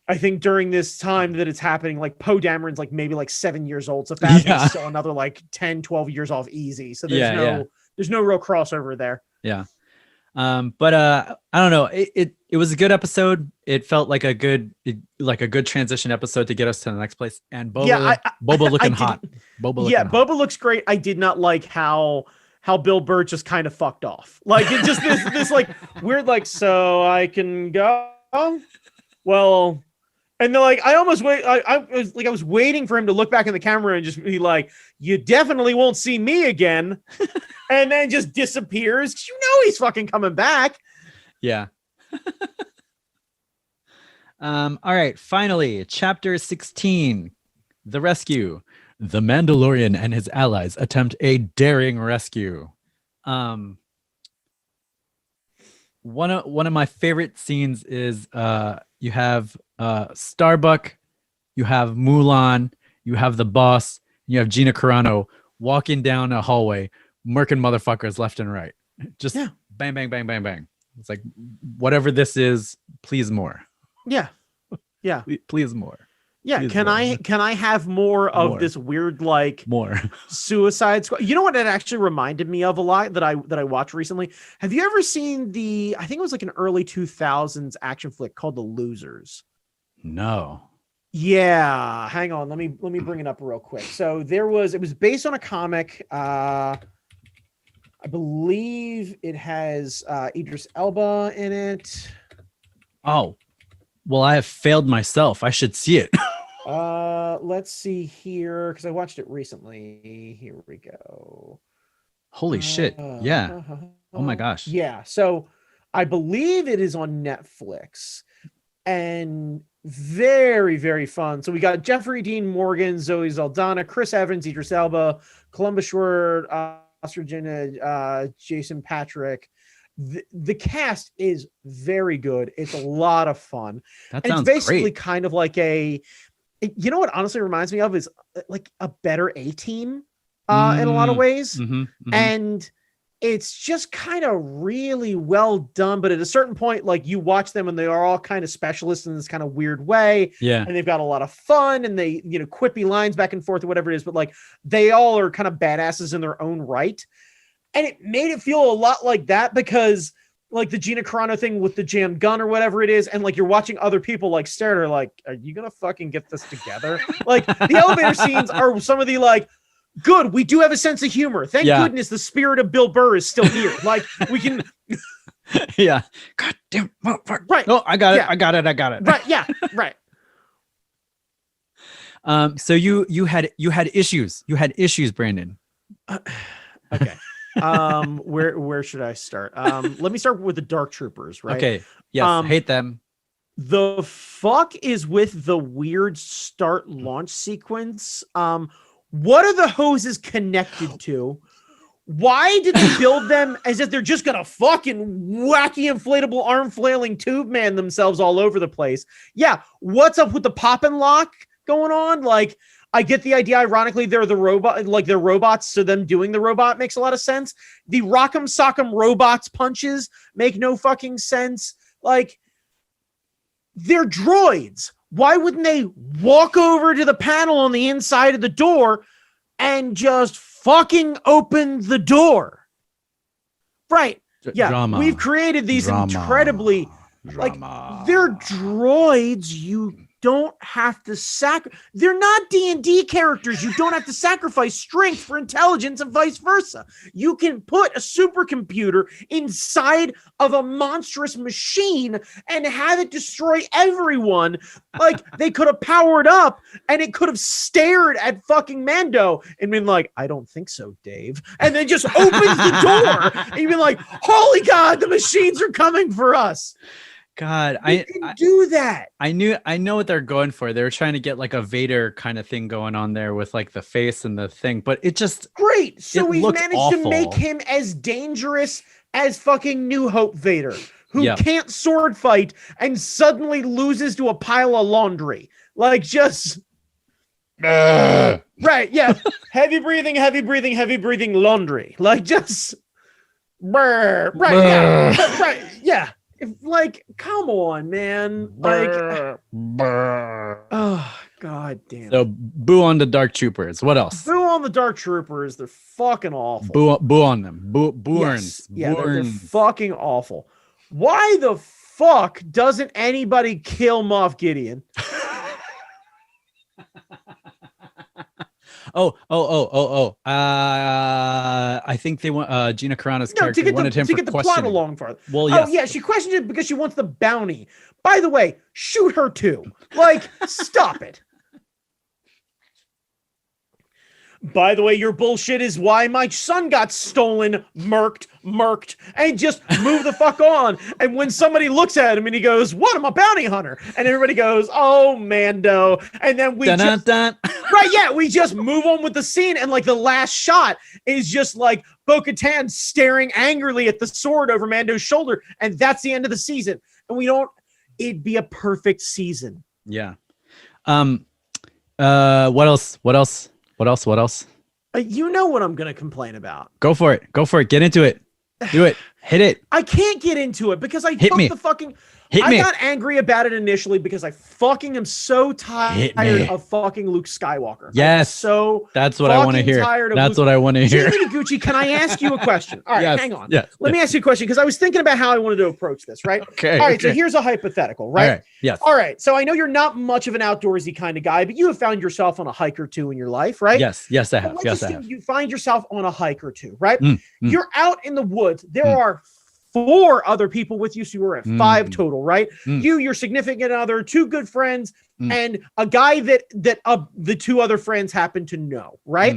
I think during this time that it's happening, like Poe Dameron's like maybe like 7 years old. So Phasma's still another like 10, 12 years off easy. So there's no real crossover there. Yeah. But I don't know. It was a good episode. It felt like a good transition episode to get us to the next place. And Boba looking hot. Boba looks great. I did not like how Bill Burr just kind of fucked off. Like it just this like weird, like, so I can go. Well, and they're like, I was waiting for him to look back in the camera and just be like, you definitely won't see me again. And then just disappears. You know he's fucking coming back. Yeah. All right. Finally, chapter 16, The Rescue. The Mandalorian and his allies attempt a daring rescue. One of my favorite scenes is you have Starbuck, you have Mulan, you have the boss, you have Gina Carano walking down a hallway, murking motherfuckers left and right. Just bang, bang, bang, bang, bang. It's like, whatever this is, please more. Yeah. Please more. Yeah, please can more. I have more of this weird like Suicide Squad? You know what it actually reminded me of a lot that I watched recently? Have you ever seen I think it was like an early 2000s action flick called The Losers? No. Yeah, hang on, let me bring it up real quick. So it was based on a comic. I believe it has Idris Elba in it. Oh, well, I have failed myself. I should see it. Let's see here, because I watched it recently. Here we go. Holy shit. Yeah. Oh my gosh. Yeah. So I believe it is on Netflix, and very, very fun. So we got Jeffrey Dean Morgan, Zoe Saldana, Chris Evans, Idris Elba, Columbus Short, Ostrogina, Jason Patrick. The cast is very good. It's a lot of fun. That and sounds it's basically great. kind of like you know what honestly reminds me of is like a better A-Team in a lot of ways. And it's just kind of really well done. But at a certain point, like you watch them and they are all kind of specialists in this kind of weird way. Yeah. And they've got a lot of fun and they, quippy lines back and forth or whatever it is. But like they all are kind of badasses in their own right. And it made it feel a lot like that because like the Gina Carano thing with the jammed gun or whatever it is. And like, you're watching other people like stare at her like, are you going to fucking get this together? Like the elevator scenes are some of the like, good. We do have a sense of humor. Thank goodness the spirit of Bill Burr is still here. Like we can. Yeah. God damn. Right. Oh, I got it. I got it. Right. Yeah. Right. So you had issues. You had issues, Brandon. Okay. Where should I start? Let me start with the Dark Troopers, right? Okay. Yes. Hate them. The fuck is with the weird start launch sequence? What are the hoses connected to? Why did they build them as if they're just gonna fucking wacky inflatable arm flailing tube man themselves all over the place? Yeah. What's up with the pop and lock going on? Like, I get the idea. Ironically, they're the robot, like they're robots, so them doing the robot makes a lot of sense. The Rock'em Sock'em robots punches make no fucking sense. Like, they're droids. Why wouldn't they walk over to the panel on the inside of the door and just fucking open the door? Right. Yeah. Drama. We've created these incredibly, like, they're droids. You don't have to they're not D&D characters. You don't have to sacrifice strength for intelligence and vice versa. You can put a supercomputer inside of a monstrous machine and have it destroy everyone. Like, they could have powered up and it could have stared at fucking Mando and been like, I don't think so, Dave. And then just opens the door and you'd be like, holy God, the machines are coming for us. God, I do that. I know what they're going for. They're trying to get like a Vader kind of thing going on there with like the face and the thing, but it just great. So we've managed awful. to make him as dangerous as fucking New Hope Vader, who can't sword fight and suddenly loses to a pile of laundry. Like, just right, yeah. heavy breathing laundry. Like, just right, yeah. Right, yeah. Like, come on, man. Like, oh, God damn. So, boo on the Dark Troopers. What else? Boo on the Dark Troopers. They're fucking awful. Boo on them. Boorns. Yes. Yeah, they're fucking awful. Why the fuck doesn't anybody kill Moff Gideon? I think they want Gina Carano's character wanted him to get the plot along farther. Well, yes. Oh, yeah, she questioned it because she wants the bounty. By the way, shoot her too. Like, stop it. By the way, your bullshit is why my son got stolen, murked, and just move the fuck on. And when somebody looks at him and he goes, what, I'm a bounty hunter. And everybody goes, oh, Mando. And then we right, yeah, we just move on with the scene. And like the last shot is just like Bo-Katan staring angrily at the sword over Mando's shoulder. And that's the end of the season. And it'd be a perfect season. Yeah. What else? You know what I'm going to complain about. Go for it. Get into it. Do it. Hit it. I can't get into it because I got angry about it initially because I fucking am so tired of fucking Luke Skywalker. Yes. So that's what I want to hear. That's what I want to hear. Jamie Noguchi, can I ask you a question? All right, yes. hang on. Yes. Let me ask you a question because I was thinking about how I wanted to approach this, right? Okay. All right, so here's a hypothetical, right? All right. Yes. All right, so I know you're not much of an outdoorsy kind of guy, but you have found yourself on a hike or two in your life, right? Yes, I have. Let's assume you find yourself on a hike or two, right? You're out in the woods. There are 4 other people with you, so you were at 5 total, right? You, your significant other, 2 good friends, and a guy that the 2 other friends happen to know, right?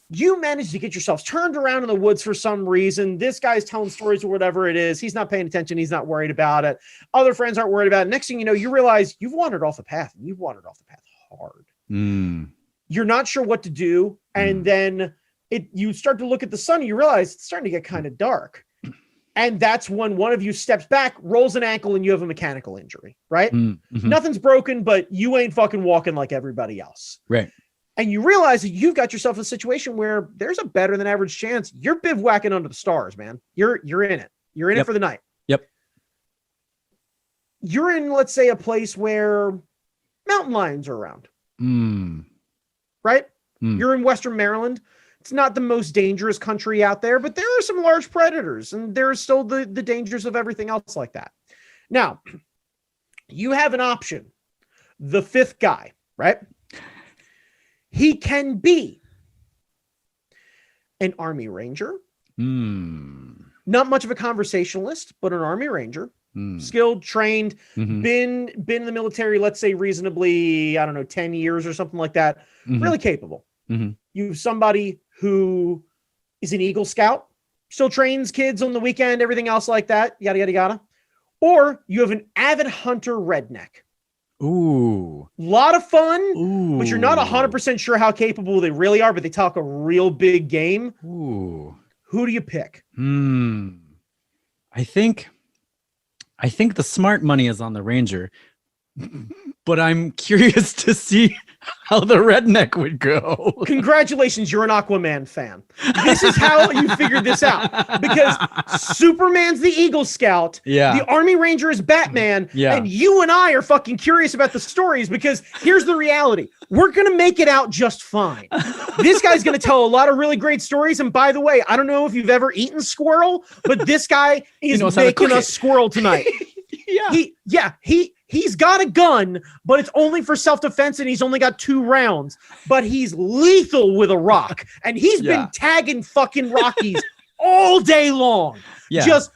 You managed to get yourselves turned around in the woods for some reason. This guy's telling stories or whatever it is. He's not paying attention. He's not worried about it. Other friends aren't worried about it. Next thing you know, you realize you've wandered off the path, and you've wandered off the path hard. You're not sure what to do, and then you start to look at the sun, and you realize it's starting to get kind of dark. And that's when one of you steps back, rolls an ankle, and you have a mechanical injury, right? Nothing's broken, but you ain't fucking walking like everybody else. Right. And you realize that you've got yourself in a situation where there's a better than average chance you're bivouacking under the stars, man. You're in it. You're in it for the night. Yep. You're in, let's say, a place where mountain lions are around. Right? You're in Western Maryland. It's not the most dangerous country out there, but there are some large predators, and there's still the dangers of everything else like that. Now, you have an option. The 5th guy, right? He can be an Army Ranger. Not much of a conversationalist, but an Army Ranger. Skilled, trained, been in the military, let's say reasonably, 10 years or something like that. Really capable. You have somebody who is an Eagle Scout, still trains kids on the weekend, everything else like that, yada, yada, yada. Or you have an avid hunter redneck. Ooh. Lot of fun, but you're not 100% sure how capable they really are, but they talk a real big game. Ooh. Who do you pick? I think the smart money is on the Ranger, but I'm curious to see how the redneck would go. Congratulations, you're an Aquaman fan. This is how you figured this out. Because Superman's the Eagle Scout, Yeah. the Army Ranger is Batman, and you and I are fucking curious about the stories because here's the reality. We're going to make it out just fine. This guy's going to tell a lot of really great stories. And by the way, I don't know if you've ever eaten squirrel, but this guy is making us squirrel tonight. He's got a gun, but it's only for self-defense, and he's only got 2 rounds. But he's lethal with a rock, and he's been tagging fucking Rockies all day long. Yeah. Just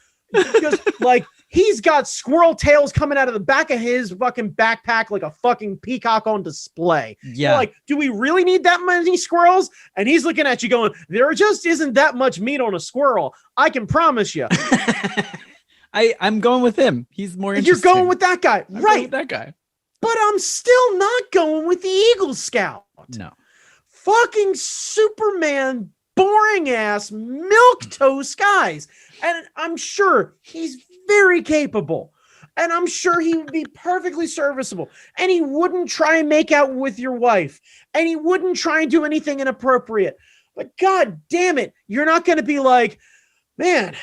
like he's got squirrel tails coming out of the back of his fucking backpack like a fucking peacock on display. Yeah. You're like, do we really need that many squirrels? And he's looking at you going, there just isn't that much meat on a squirrel. I can promise you. I'm going with him. He's more interesting. You're going with that guy. I'm right. going with that guy. But I'm still not going with the Eagle Scout. No. Fucking Superman, boring ass, milquetoast guys. And I'm sure he's very capable. And I'm sure he would be perfectly serviceable. And he wouldn't try and make out with your wife. And he wouldn't try and do anything inappropriate. But God damn it, you're not going to be like, man,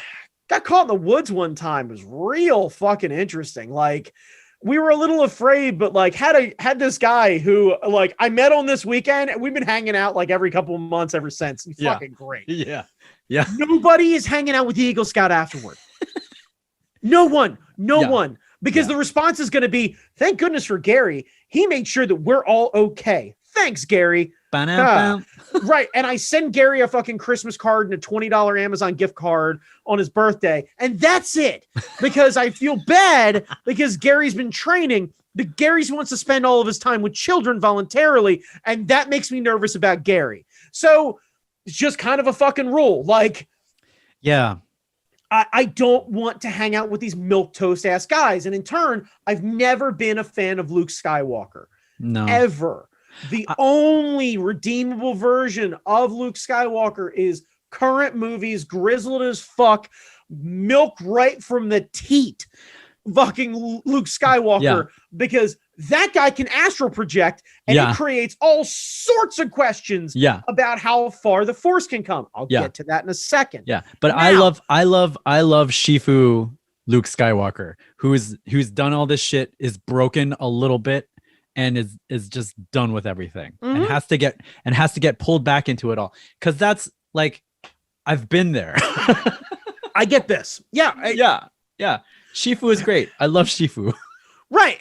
got caught in the woods one time. It was real fucking interesting. Like, we were a little afraid, but like had this guy who like I met on this weekend, and we've been hanging out like every couple of months ever since. He's fucking great. Yeah. Yeah. Nobody is hanging out with the Eagle Scout afterward. No one. Because the response is going to be, thank goodness for Gary. He made sure that we're all okay. Thanks, Gary. Right. And I send Gary a fucking Christmas card and a $20 Amazon gift card on his birthday. And that's it. Because I feel bad because Gary's been training. But Gary wants to spend all of his time with children voluntarily. And that makes me nervous about Gary. So it's just kind of a fucking rule. Like, yeah. I don't want to hang out with these milquetoast ass guys. And in turn, I've never been a fan of Luke Skywalker. No. Ever. The only redeemable version of Luke Skywalker is current movies, grizzled as fuck, milk right from the teat, fucking Luke Skywalker, because that guy can astral project and it creates all sorts of questions about how far the Force can come. I'll get to that in a second. Yeah, but now, I love Shifu Luke Skywalker, who's done all this shit, is broken a little bit, and is just done with everything, and has to get pulled back into it all, because that's like, I've been there. I get this. Yeah. Shifu is great. I love Shifu. Right.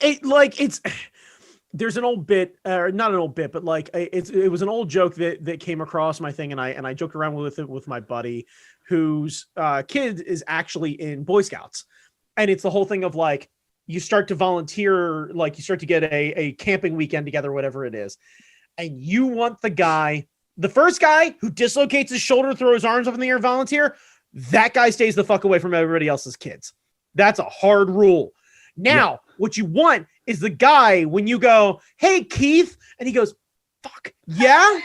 There's an old bit, or not an old bit, but like it was an old joke that came across my thing, and I joked around with it with my buddy whose kid is actually in Boy Scouts, and it's the whole thing of like, you start to volunteer, like you start to get a camping weekend together, whatever it is. And you want the first guy who dislocates his shoulder, throw his arms up in the air, volunteer, that guy stays the fuck away from everybody else's kids. That's a hard rule. Now, what you want is the guy when you go, hey, Keith, and he goes, fuck, yeah?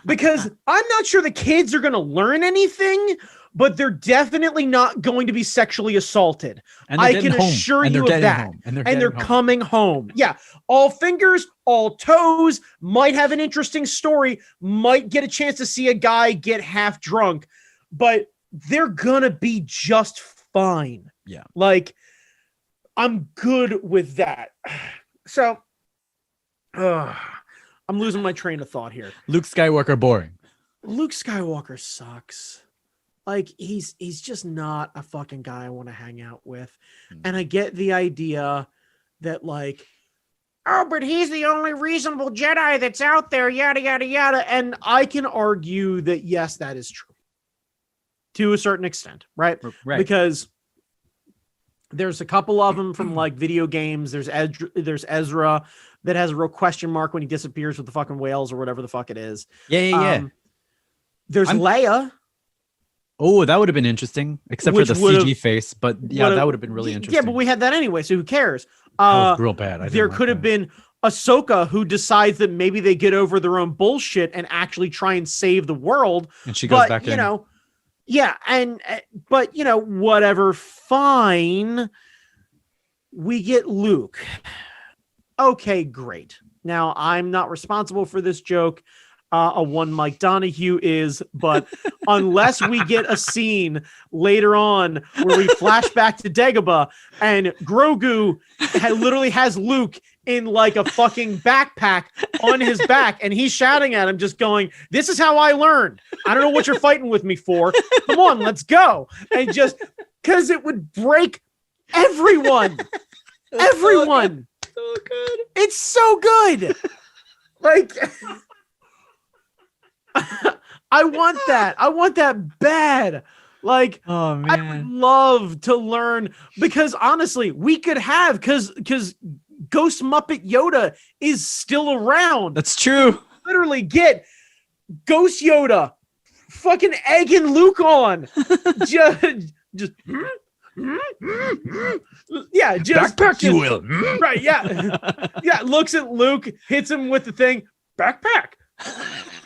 Because I'm not sure the kids are going to learn anything, but they're definitely not going to be sexually assaulted. And I can assure you of that. And they're coming home. Yeah. All fingers, all toes, might have an interesting story, might get a chance to see a guy get half drunk, but they're going to be just fine. Yeah. Like, I'm good with that. So, I'm losing my train of thought here. Luke Skywalker boring. Luke Skywalker sucks. Like, he's just not a fucking guy I want to hang out with. And I get the idea that like, oh, but he's the only reasonable Jedi that's out there, yada, yada, yada. And I can argue that, yes, that is true. To a certain extent, right? Because there's a couple of them from like video games. There's Ezra that has a real question mark when he disappears with the fucking whales or whatever the fuck it is. Yeah. There's Leia. Oh, that would have been interesting, except for the CG face. But yeah, that would have been really interesting. Yeah, but we had that anyway, so who cares? That was real bad. There could have been Ahsoka, who decides that maybe they get over their own bullshit and actually try and save the world. And she goes back in. Yeah, but whatever, fine. We get Luke. Okay, great. Now, I'm not responsible for this joke. A one Mike Donahue is, but unless we get a scene later on where we flash back to Dagobah and Grogu literally has Luke in like a fucking backpack on his back, and he's shouting at him, just going, "This is how I learned. I don't know what you're fighting with me for. Come on, let's go." And just because it would break everyone. Everyone. So good. It's so good. Like, I want that. I want that bad. Like, Oh I would man. love to learn, because honestly, we could have, because Ghost Muppet Yoda is still around. That's true. Literally get Ghost Yoda fucking egging Luke on. just yeah, just Backpack, you will. right, yeah. Yeah, looks at Luke, hits him with the thing, backpack.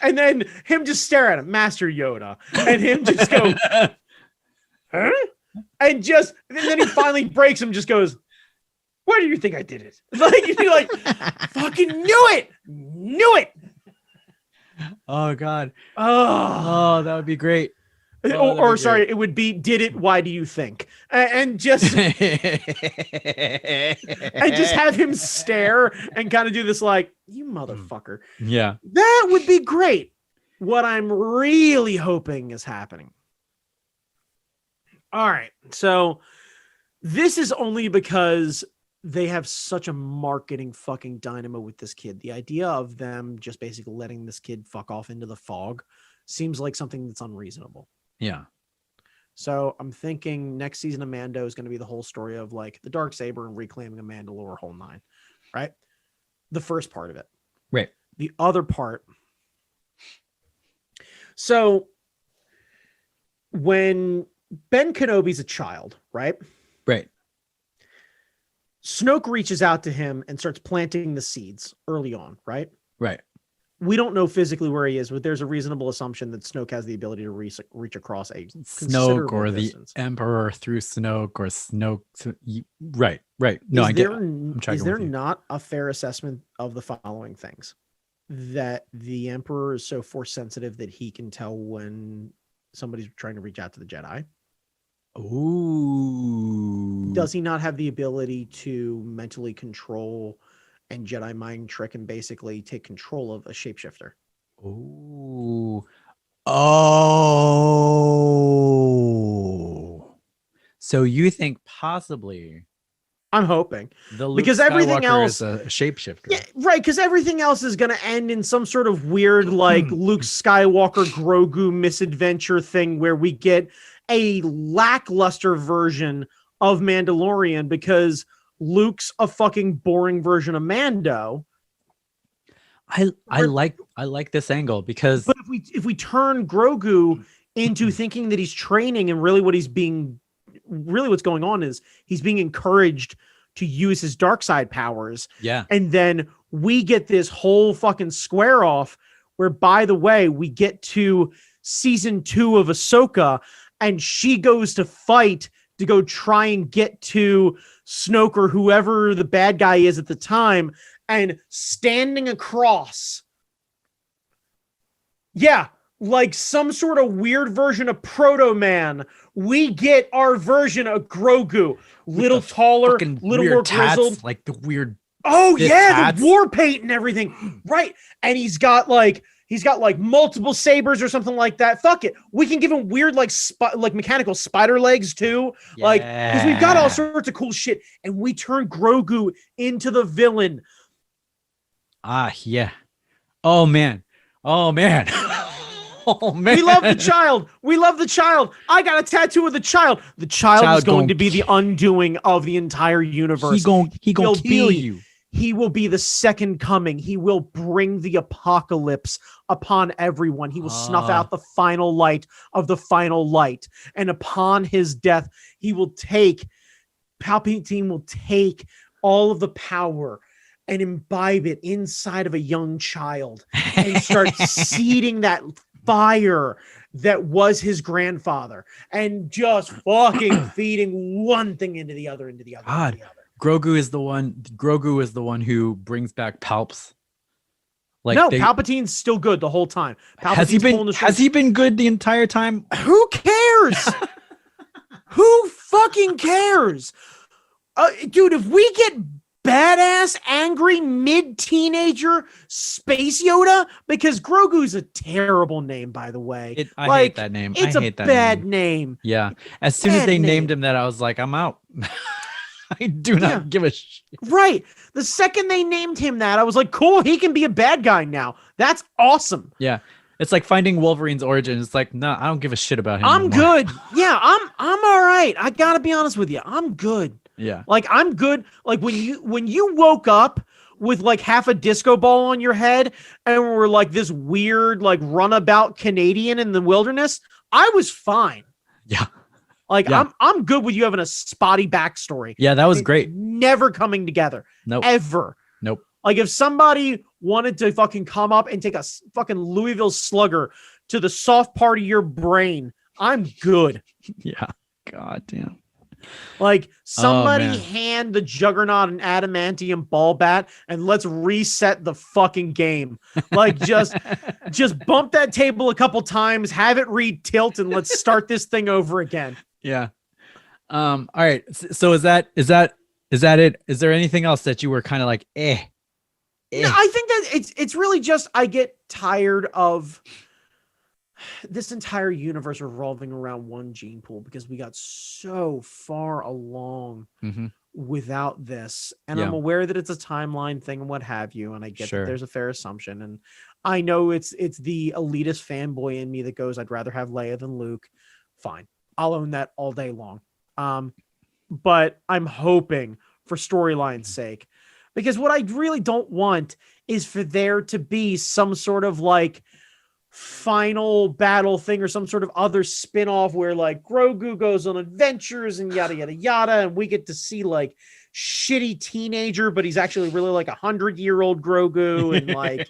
And then him just stare at him, Master Yoda, and him just go, huh? And then he finally breaks him, just goes, "Why do you think I did it?" Like, you're like, fucking knew it. Oh God. Oh, Oh, that would be great. or sorry, it would be, "Did it? Why do you think?" And just have him stare and kind of do this, like, "You motherfucker." Yeah. That would be great. What I'm really hoping is happening. All right. So this is only because they have such a marketing fucking dynamo with this kid. The idea of them just basically letting this kid fuck off into the fog seems like something that's unreasonable. Yeah. So I'm thinking next season of Mando is going to be the whole story of like the Darksaber and reclaiming a Mandalore, whole nine, right? The first part of it. Right. The other part. So when Ben Kenobi's a child, right? Right. Snoke reaches out to him and starts planting the seeds early on, right? Right. We don't know physically where he is, but there's a reasonable assumption that Snoke has the ability to reach across a Snoke considerable or the distance. Emperor through Snoke or Snoke. Right. Right. No, is I there, get. I'm is there with you. not a fair assessment of the following things? That the Emperor is so force sensitive that he can tell when somebody's trying to reach out to the Jedi? Ooh. Does he not have the ability to mentally control and Jedi mind trick and basically take control of a shapeshifter? Ooh. Oh. So you think possibly I'm hoping. the Luke Because everything Skywalker else- is a shapeshifter? Yeah, right, because everything else is going to end in some sort of weird, like, Luke Skywalker Grogu misadventure thing where we get a lackluster version of Mandalorian because Luke's a fucking boring version of Mando. I like this angle because But if we turn Grogu into thinking that he's training, and really what's going on is he's being encouraged to use his dark side powers. yeah. And then we get this whole fucking square off where, by the way, we get to season 2 of Ahsoka and she goes to fight to go try and get to Snoke or whoever the bad guy is at the time, and standing across. Yeah, like some sort of weird version of Proto Man. We get our version of Grogu. Little taller, Fucking little weird more tats, grizzled. like the weird. Oh stiff yeah, tats. the war paint and everything. Right. And he's got like multiple sabers or something like that. Fuck it. We can give him weird like mechanical spider legs too. Like, because we've got all Yeah. sorts of cool shit. And we turn Grogu into the villain. Ah, yeah. Oh man. Oh man. Oh man. We love the child. We love the child. I got a tattoo of the child. The child is going to be the undoing of the entire universe. He gonna He'll kill be- you. He will be the second coming. He will bring the apocalypse upon everyone. He will snuff out the final light of the final light. And upon his death, Palpatine will take all of the power and imbibe it inside of a young child and start seeding that fire that was his grandfather, and just fucking feeding one thing into the other, into the other, God. into the other. Grogu is the one who brings back Palps Like, no, Palpatine's still good the whole time. Has he been good the entire time? Who cares? Who fucking cares? Dude, if we get badass, angry, mid-teenager Space Yoda, because Grogu's a terrible name, by the way. I hate that name. It's a bad name. Yeah. As soon as they named him that, I was like, I'm out. I do not give a shit. Right. The second they named him that, I was like, cool, he can be a bad guy now. That's awesome. Yeah. It's like finding Wolverine's origin. It's like, no, I don't give a shit about him. I'm anymore. good. Yeah, I'm all right. I gotta be honest with you. I'm good. Yeah. Like, I'm good. Like, when you woke up with like half a disco ball on your head and were like this weird like runabout Canadian in the wilderness, I was fine. Yeah. Like, I'm good with you having a spotty backstory. Yeah, that was great. Never coming together. Nope. Ever. Nope. Like, if somebody wanted to fucking come up and take a fucking Louisville Slugger to the soft part of your brain, I'm good. Yeah. God damn. Like, somebody hand the Juggernaut an adamantium ball bat and let's reset the fucking game. Like, just bump that table a couple times, have it read tilt, and let's start this thing over again. Yeah. All right. So is that it? Is there anything else that you were kind of like, eh? No, I think that it's really just, I get tired of this entire universe revolving around one gene pool because we got so far along without this. And I'm aware that it's a timeline thing and what have you. And I get that there's a fair assumption. And I know it's the elitist fanboy in me that goes, I'd rather have Leia than Luke. Fine. I'll own that all day long. But I'm hoping for storyline's sake, because what I really don't want is for there to be some sort of like final battle thing or some sort of other spin-off where like Grogu goes on adventures and yada yada yada, and we get to see like shitty teenager, but he's actually really like 100-year-old Grogu, and like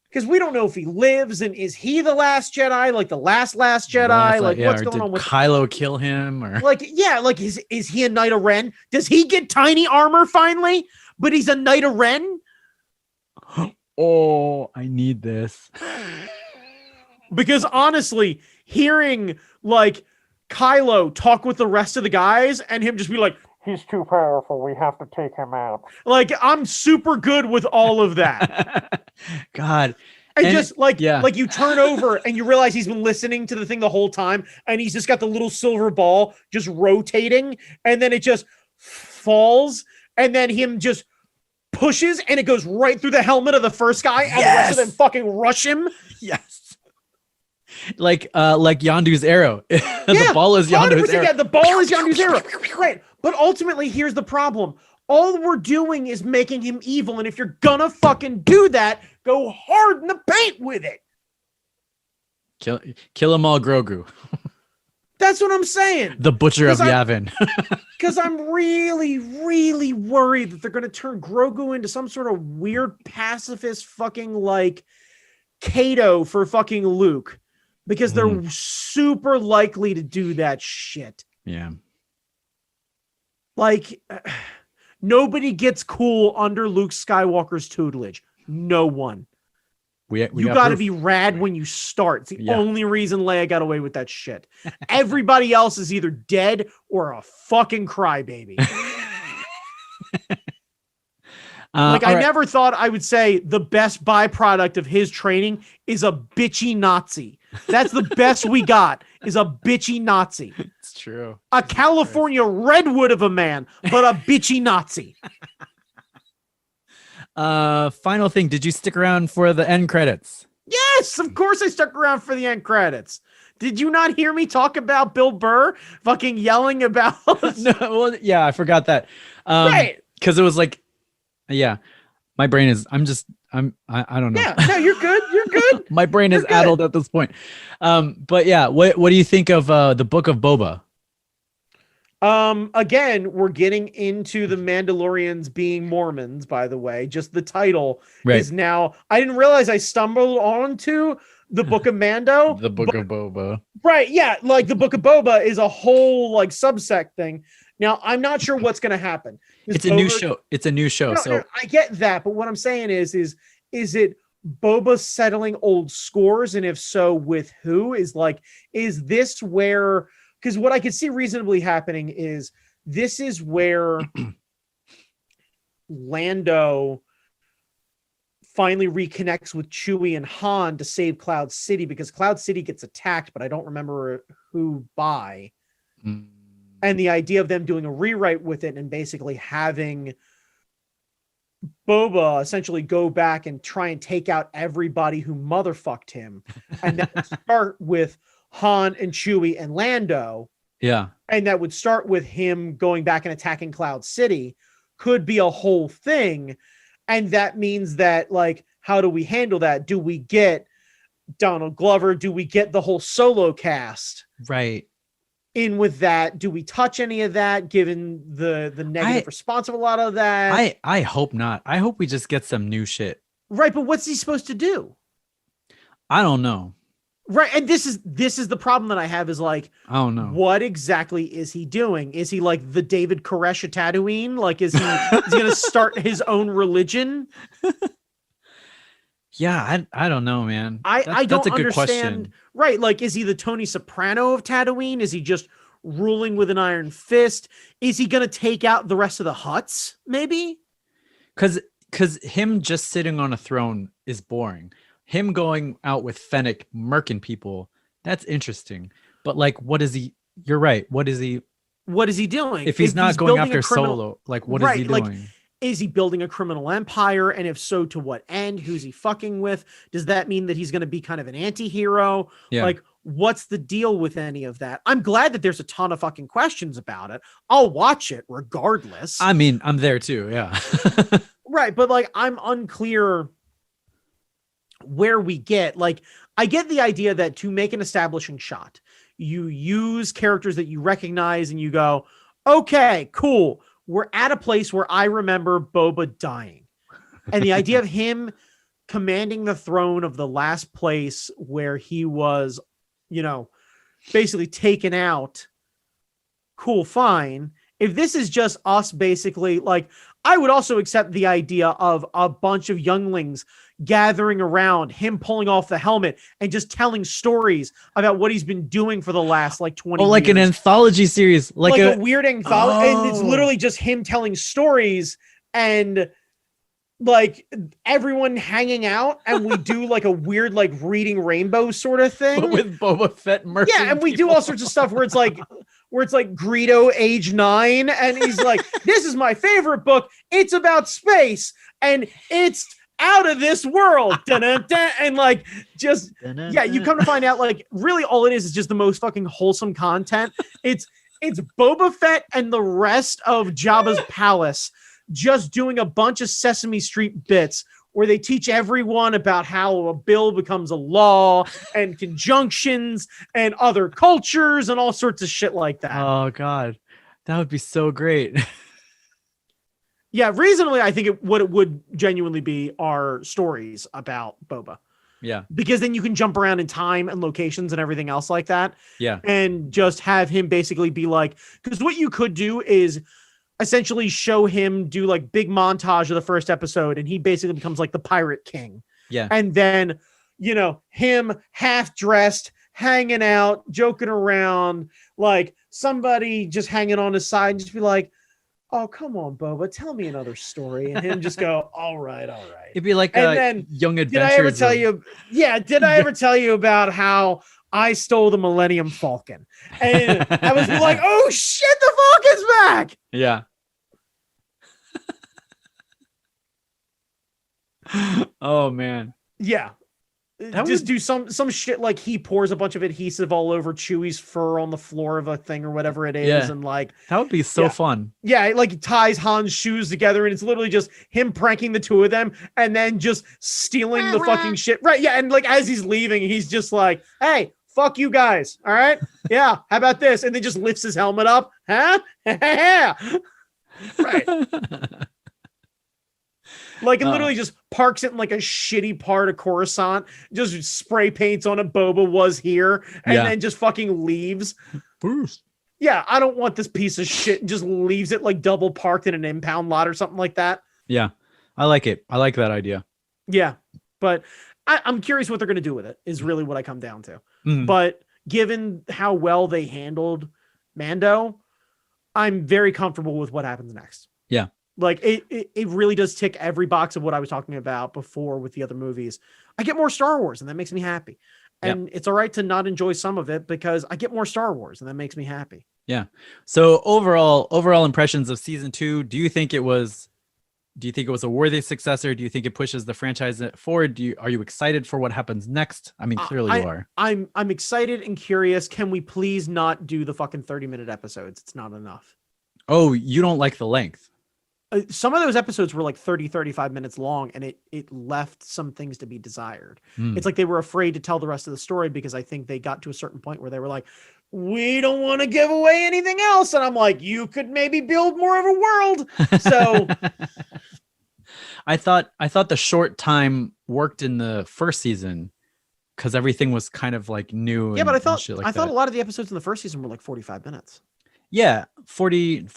because we don't know if he lives, and is he the last Jedi, like the last Jedi, like what's going on with Kylo kill him, or like like is he a Knight of Ren? Does he get tiny armor finally? But he's a Knight of Ren? Oh, I need this. Because honestly, hearing like Kylo talk with the rest of the guys and him just be like, he's too powerful, we have to take him out. Like, I'm super good with all of that. God. And just like you turn over and you realize he's been listening to the thing the whole time, and he's just got the little silver ball just rotating, and then it just falls, and then him just pushes and it goes right through the helmet of the first guy, and the rest of them fucking rush him. Yes. Like Yondu's arrow. The ball is Yondu's arrow. Yeah, the ball is Yondu's arrow. Right. But ultimately, here's the problem. All we're doing is making him evil, and if you're gonna fucking do that, go hard in the paint with it. Kill them all, Grogu. That's what I'm saying. The butcher of Yavin. Because I'm really, really worried that they're going to turn Grogu into some sort of weird pacifist fucking like Kato for fucking Luke. Because they're super likely to do that shit. Yeah. Like, nobody gets cool under Luke Skywalker's tutelage. No one. You got to be rad when you start. It's the only reason Leia got away with that shit. Everybody else is either dead or a fucking crybaby. I never thought I would say the best byproduct of his training is a bitchy Nazi. That's the best we got, is a bitchy Nazi. It's true. A California redwood of a man, but a bitchy Nazi. Final thing, did you stick around for the end credits? Yes, of course I stuck around for the end credits. Did you not hear me talk about Bill Burr fucking yelling about No, well, yeah, I forgot that. Right. Because it was like, my brain is, I don't know. Yeah, no, you're good. You're good. My brain is addled at this point. But yeah, what do you think of the Book of Boba? Again, we're getting into the Mandalorians being Mormons, by the way. Just the title is now, I didn't realize I stumbled onto the Book of Mando. The Book of Boba. Right, yeah, like the Book of Boba is a whole like subsect thing. Now, I'm not sure what's going to happen. It's a new show. It's a new show. No, I get that, but what I'm saying is it Boba settling old scores, and if so, with who? Is this where, because what I could see reasonably happening is this is where Lando finally reconnects with Chewie and Han to save Cloud City, because Cloud City gets attacked, but I don't remember who by. And the idea of them doing a rewrite with it and basically having Boba essentially go back and try and take out everybody who motherfucked him. And that would start with Han and Chewie and Lando. Yeah. And that would start with him going back and attacking Cloud City. Could be a whole thing. And that means that, like, how do we handle that? Do we get Donald Glover? Do we get the whole Solo cast? Right. In with that? Do we touch any of that, given the negative response of a lot of that? I hope not. I hope we just get some new shit. Right, but what's he supposed to do? I don't know. Right, and this is the problem that I have is, like, I don't know. What exactly is he doing? Is he like the David Koresh of Tatooine? Like, is he going to start his own religion? Yeah, I don't know, man. I don't that's a good understand. question. Right, like, is he the Tony Soprano of Tatooine? Is he just ruling with an iron fist? Is he going to take out the rest of the Hutts, maybe? Because him just sitting on a throne is boring. Him going out with Fennec murking people, that's interesting. But, like, what is he? You're right. What is he doing? If he's not going after Solo, like, what is he doing? Like, is he building a criminal empire? And if so, to what end? Who's he fucking with? Does that mean that he's going to be kind of an anti-hero? Yeah. Like, what's the deal with any of that? I'm glad that there's a ton of fucking questions about it. I'll watch it regardless. I mean, I'm there too. Yeah. Right. But, like, I'm unclear where we get, like, I get the idea that to make an establishing shot, you use characters that you recognize and you go, okay, cool. We're at a place where I remember Boba dying. And the idea of him commanding the throne of the last place where he was, you know, basically taken out. Cool, fine. If this is just us basically, like, I would also accept the idea of a bunch of younglings gathering around, him pulling off the helmet and just telling stories about what he's been doing for the last, like, 20 years. Like an anthology series. Like a weird anthology. Oh. And it's literally just him telling stories and, like, everyone hanging out, and we do, like, a weird, like, reading rainbow sort of thing. But with Boba Fett murdering Yeah, and we do all sorts of stuff where it's like Greedo age 9, and he's like, this is my favorite book. It's about space, and it's out of this world. Dun-dun-dun. And, like, just, yeah, you come to find out, like, really all it is just the most fucking wholesome content. It's Boba Fett and the rest of Jabba's palace just doing a bunch of Sesame Street bits where they teach everyone about how a bill becomes a law and conjunctions and other cultures and all sorts of shit like that. Oh, God. That would be so great. Yeah, reasonably, I think what it would genuinely be are stories about Boba. Yeah. Because then you can jump around in time and locations and everything else like that. Yeah. And just have him basically be like, because what you could do is essentially show him do, like, big montage of the first episode, and he basically becomes like the pirate king. Yeah. And then, you know, him half dressed, hanging out, joking around, like somebody just hanging on his side and just be like, oh, come on, Boba, tell me another story. And him just go, all right. It'd be like and then, Young Adventures. Did I ever tell you about how I stole the Millennium Falcon? And I was like, oh shit, the Falcon's back. Yeah. Oh man. Yeah. Just do some shit like he pours a bunch of adhesive all over Chewie's fur on the floor of a thing or whatever it is. Yeah. And, like, that would be so fun. Yeah, like, he ties Han's shoes together, and it's literally just him pranking the two of them and then just stealing the fucking shit. Right. Yeah. And, like, as he's leaving, he's just like, hey, fuck you guys. All right. Yeah. How about this? And then just lifts his helmet up. Huh? Right. Like, it literally just parks it in, like, a shitty part of Coruscant, just spray paints on it, Boba was here, and then just fucking leaves. Bruce. Yeah, I don't want this piece of shit, and just leaves it, like, double parked in an impound lot or something like that. Yeah, I like it. I like that idea. Yeah. But I'm curious what they're going to do with it is really what I come down to. Mm. But given how well they handled Mando, I'm very comfortable with what happens next. Yeah. Like it really does tick every box of what I was talking about before with the other movies. I get more Star Wars and that makes me happy. And it's all right to not enjoy some of it because I get more Star Wars and that makes me happy. Yeah. So overall impressions of season 2, do you think it was a worthy successor? Do you think it pushes the franchise forward? Are you excited for what happens next? I mean, clearly you are. I'm excited and curious. Can we please not do the fucking 30-minute episodes? It's not enough. Oh, you don't like the length? Some of those episodes were like 35 minutes long and it left some things to be desired. It's like they were afraid to tell the rest of the story because I think they got to a certain point where they were like, we don't want to give away anything else. And I'm like, you could maybe build more of a world. So I thought the short time worked in the first season because everything was kind of like new. Yeah, but I thought a lot of the episodes in the first season were like 45 minutes. Yeah, 40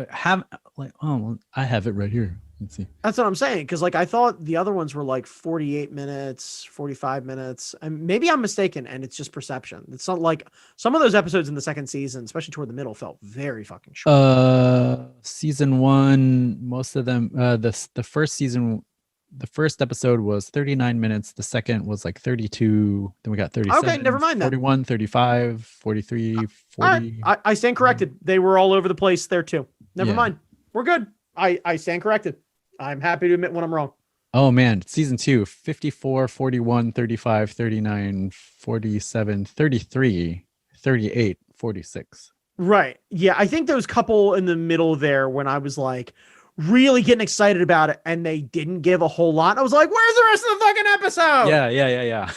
have like, oh, I have it right here. Let's see. That's what I'm saying. Cause like, I thought the other ones were like 48 minutes, 45 minutes. And maybe I'm mistaken. And it's just perception. It's not like some of those episodes in the second season, especially toward the middle, felt very fucking short. Season 1, most of them, the first season, the first episode was 39 minutes. The second was like 32. Then we got 37. Okay, never mind that. 41, 35, 43, 40. Right. I stand corrected. They were all over the place there too. Never mind. We're good. I stand corrected. I'm happy to admit when I'm wrong. Oh man, season 2, 54, 41, 35, 39, 47, 33, 38, 46. Right. Yeah. I think those couple in the middle there when I was like really getting excited about it and they didn't give a whole lot. I was like, where's the rest of the fucking episode? Yeah.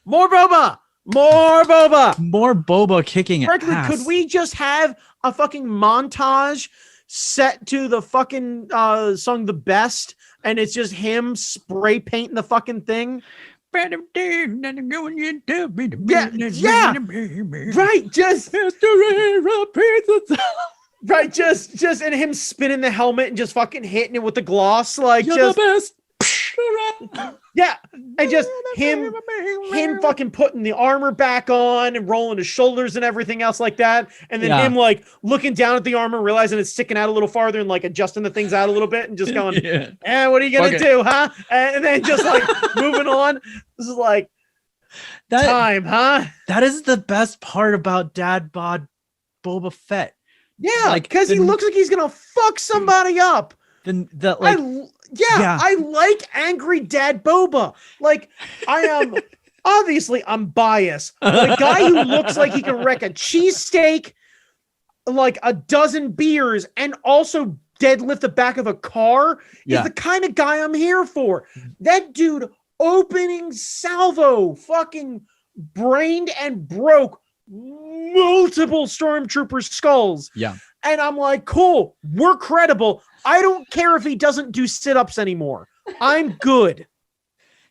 More boba. More boba kicking Frankly, ass. could we just have a fucking montage set to the fucking song The Best and it's just him spray painting the fucking thing? Yeah. Right. Just right. Just and him spinning the helmet and just fucking hitting it with the gloss. Like, you're just the best. Yeah. And just him fucking putting the armor back on and rolling his shoulders and everything else like that. And then him like looking down at the armor, realizing it's sticking out a little farther and like adjusting the things out a little bit and just going, what are you going to do, huh? And then just like moving on. This is like time, huh? That is the best part about Dad Bod Boba Fett. Yeah, like, because he looks like he's going to fuck somebody up. I like angry Dad Boba. Like, I am obviously I'm biased, but a guy who looks like he can wreck a cheesesteak, like a dozen beers, and also deadlift the back of a car is the kind of guy I'm here for. That dude opening salvo fucking brained and broke multiple stormtrooper skulls. Yeah. And I'm like, cool, we're credible. I don't care if he doesn't do sit-ups anymore. I'm good.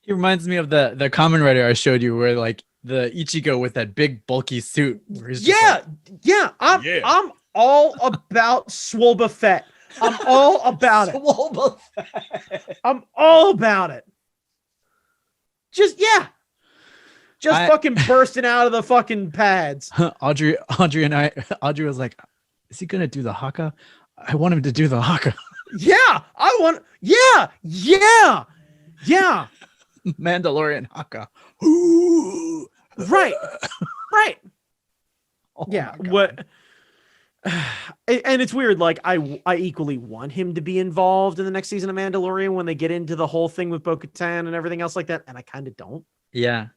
He reminds me of the Kamen Rider I showed you where like the Ichigo with that big bulky suit. Where he's I'm all about Swolba Fett. I'm all about it. I'm all about it. Just fucking bursting out of the fucking pads. Audrey was like, is he gonna do the haka? I want him to do the haka. Mandalorian haka. Right. Oh what? And it's weird. Like I equally want him to be involved in the next season of Mandalorian when they get into the whole thing with Bo-Katan and everything else like that. And I kind of don't. Yeah.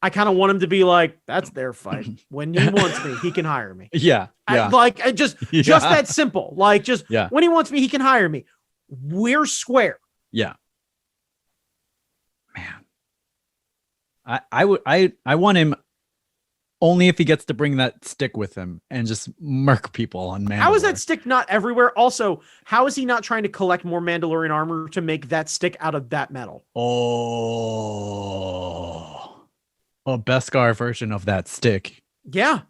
I kind of want him to be like, that's their fight. When he wants me, he can hire me. Yeah. Just that simple. Like, when he wants me, he can hire me. We're square. Yeah. Man. I want him only if he gets to bring that stick with him and just murk people on Mandalore. How is that stick not everywhere? Also, how is he not trying to collect more Mandalorian armor to make that stick out of that metal? A Beskar version of that stick. Yeah.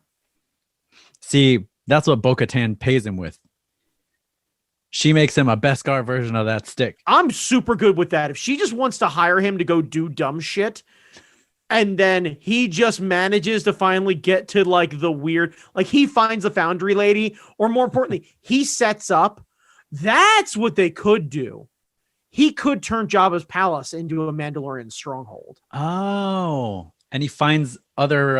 See, that's what Bo-Katan pays him with. she makes him a Beskar version of that stick. I'm super good with that. If she just wants to hire him to go do dumb shit, and then he just manages to finally get to like the weird, like he finds the foundry lady, or more importantly, he sets up. That's what they could do. He could turn Jabba's palace into a Mandalorian stronghold. Oh, and he finds other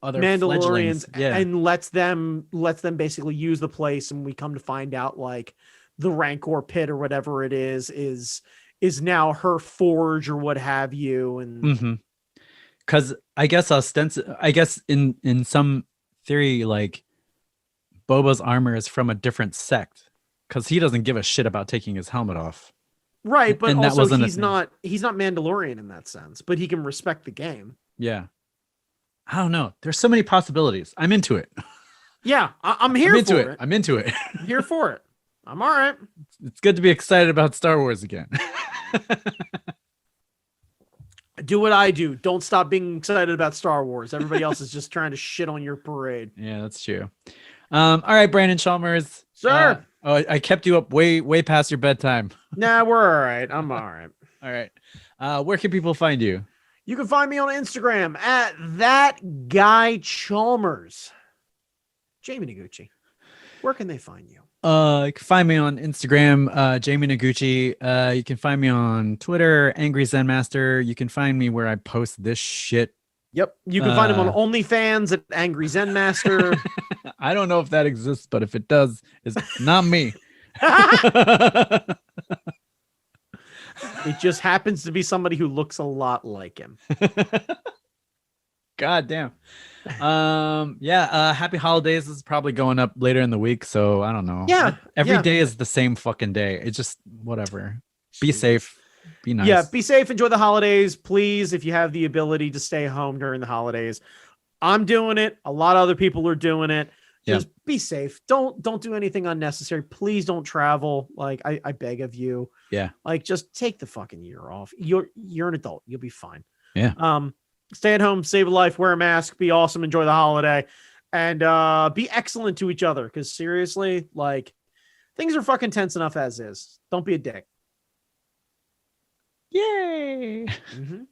Mandalorians, yeah. and lets them basically use the place, and we come to find out like the Rancor pit or whatever it is now her forge or what have you. And because I guess in some theory, like Boba's armor is from a different sect, because he doesn't give a shit about taking his helmet off. Right, but and also he's thing. not Mandalorian in that sense, but he can respect the game. Yeah. I don't know. There's so many possibilities. I'm into it. Yeah, I'm here for it. I'm into it. I'm here for it. I'm all right. It's good to be excited about Star Wars again. Do what I do. Don't stop being excited about Star Wars. Everybody else is just trying to shit on your parade. Yeah, that's true. All right, Brandon Chalmers. Sir. I kept you up way past your bedtime. Nah, we're all right. I'm all right. All right. Where can people find you? You can find me on Instagram at that guy Chalmers. Jamie Noguchi. Where can they find you? You can find me on Instagram, Jamie Noguchi. You can find me on Twitter, Angry Zen Master. You can find me where I post this shit. Yep. You can find him on OnlyFans at Angry Zen Master. I don't know if that exists, but if it does, it's not me. It just happens to be somebody who looks a lot like him. God damn. Happy holidays. This is probably going up later in the week, so I don't know. Yeah. Every day is the same fucking day. It's just whatever. Be safe. Be nice. Yeah, be safe. Enjoy the holidays. Please, if you have the ability to stay home during the holidays. I'm doing it. A lot of other people are doing it. Just be safe. Don't do anything unnecessary. Please don't travel. Like I beg of you. Yeah. Like just take the fucking year off. You're an adult. You'll be fine. Yeah. Stay at home, save a life, wear a mask, be awesome, enjoy the holiday, and be excellent to each other. Because seriously, like things are fucking tense enough as is. Don't be a dick. Yay. Mm-hmm.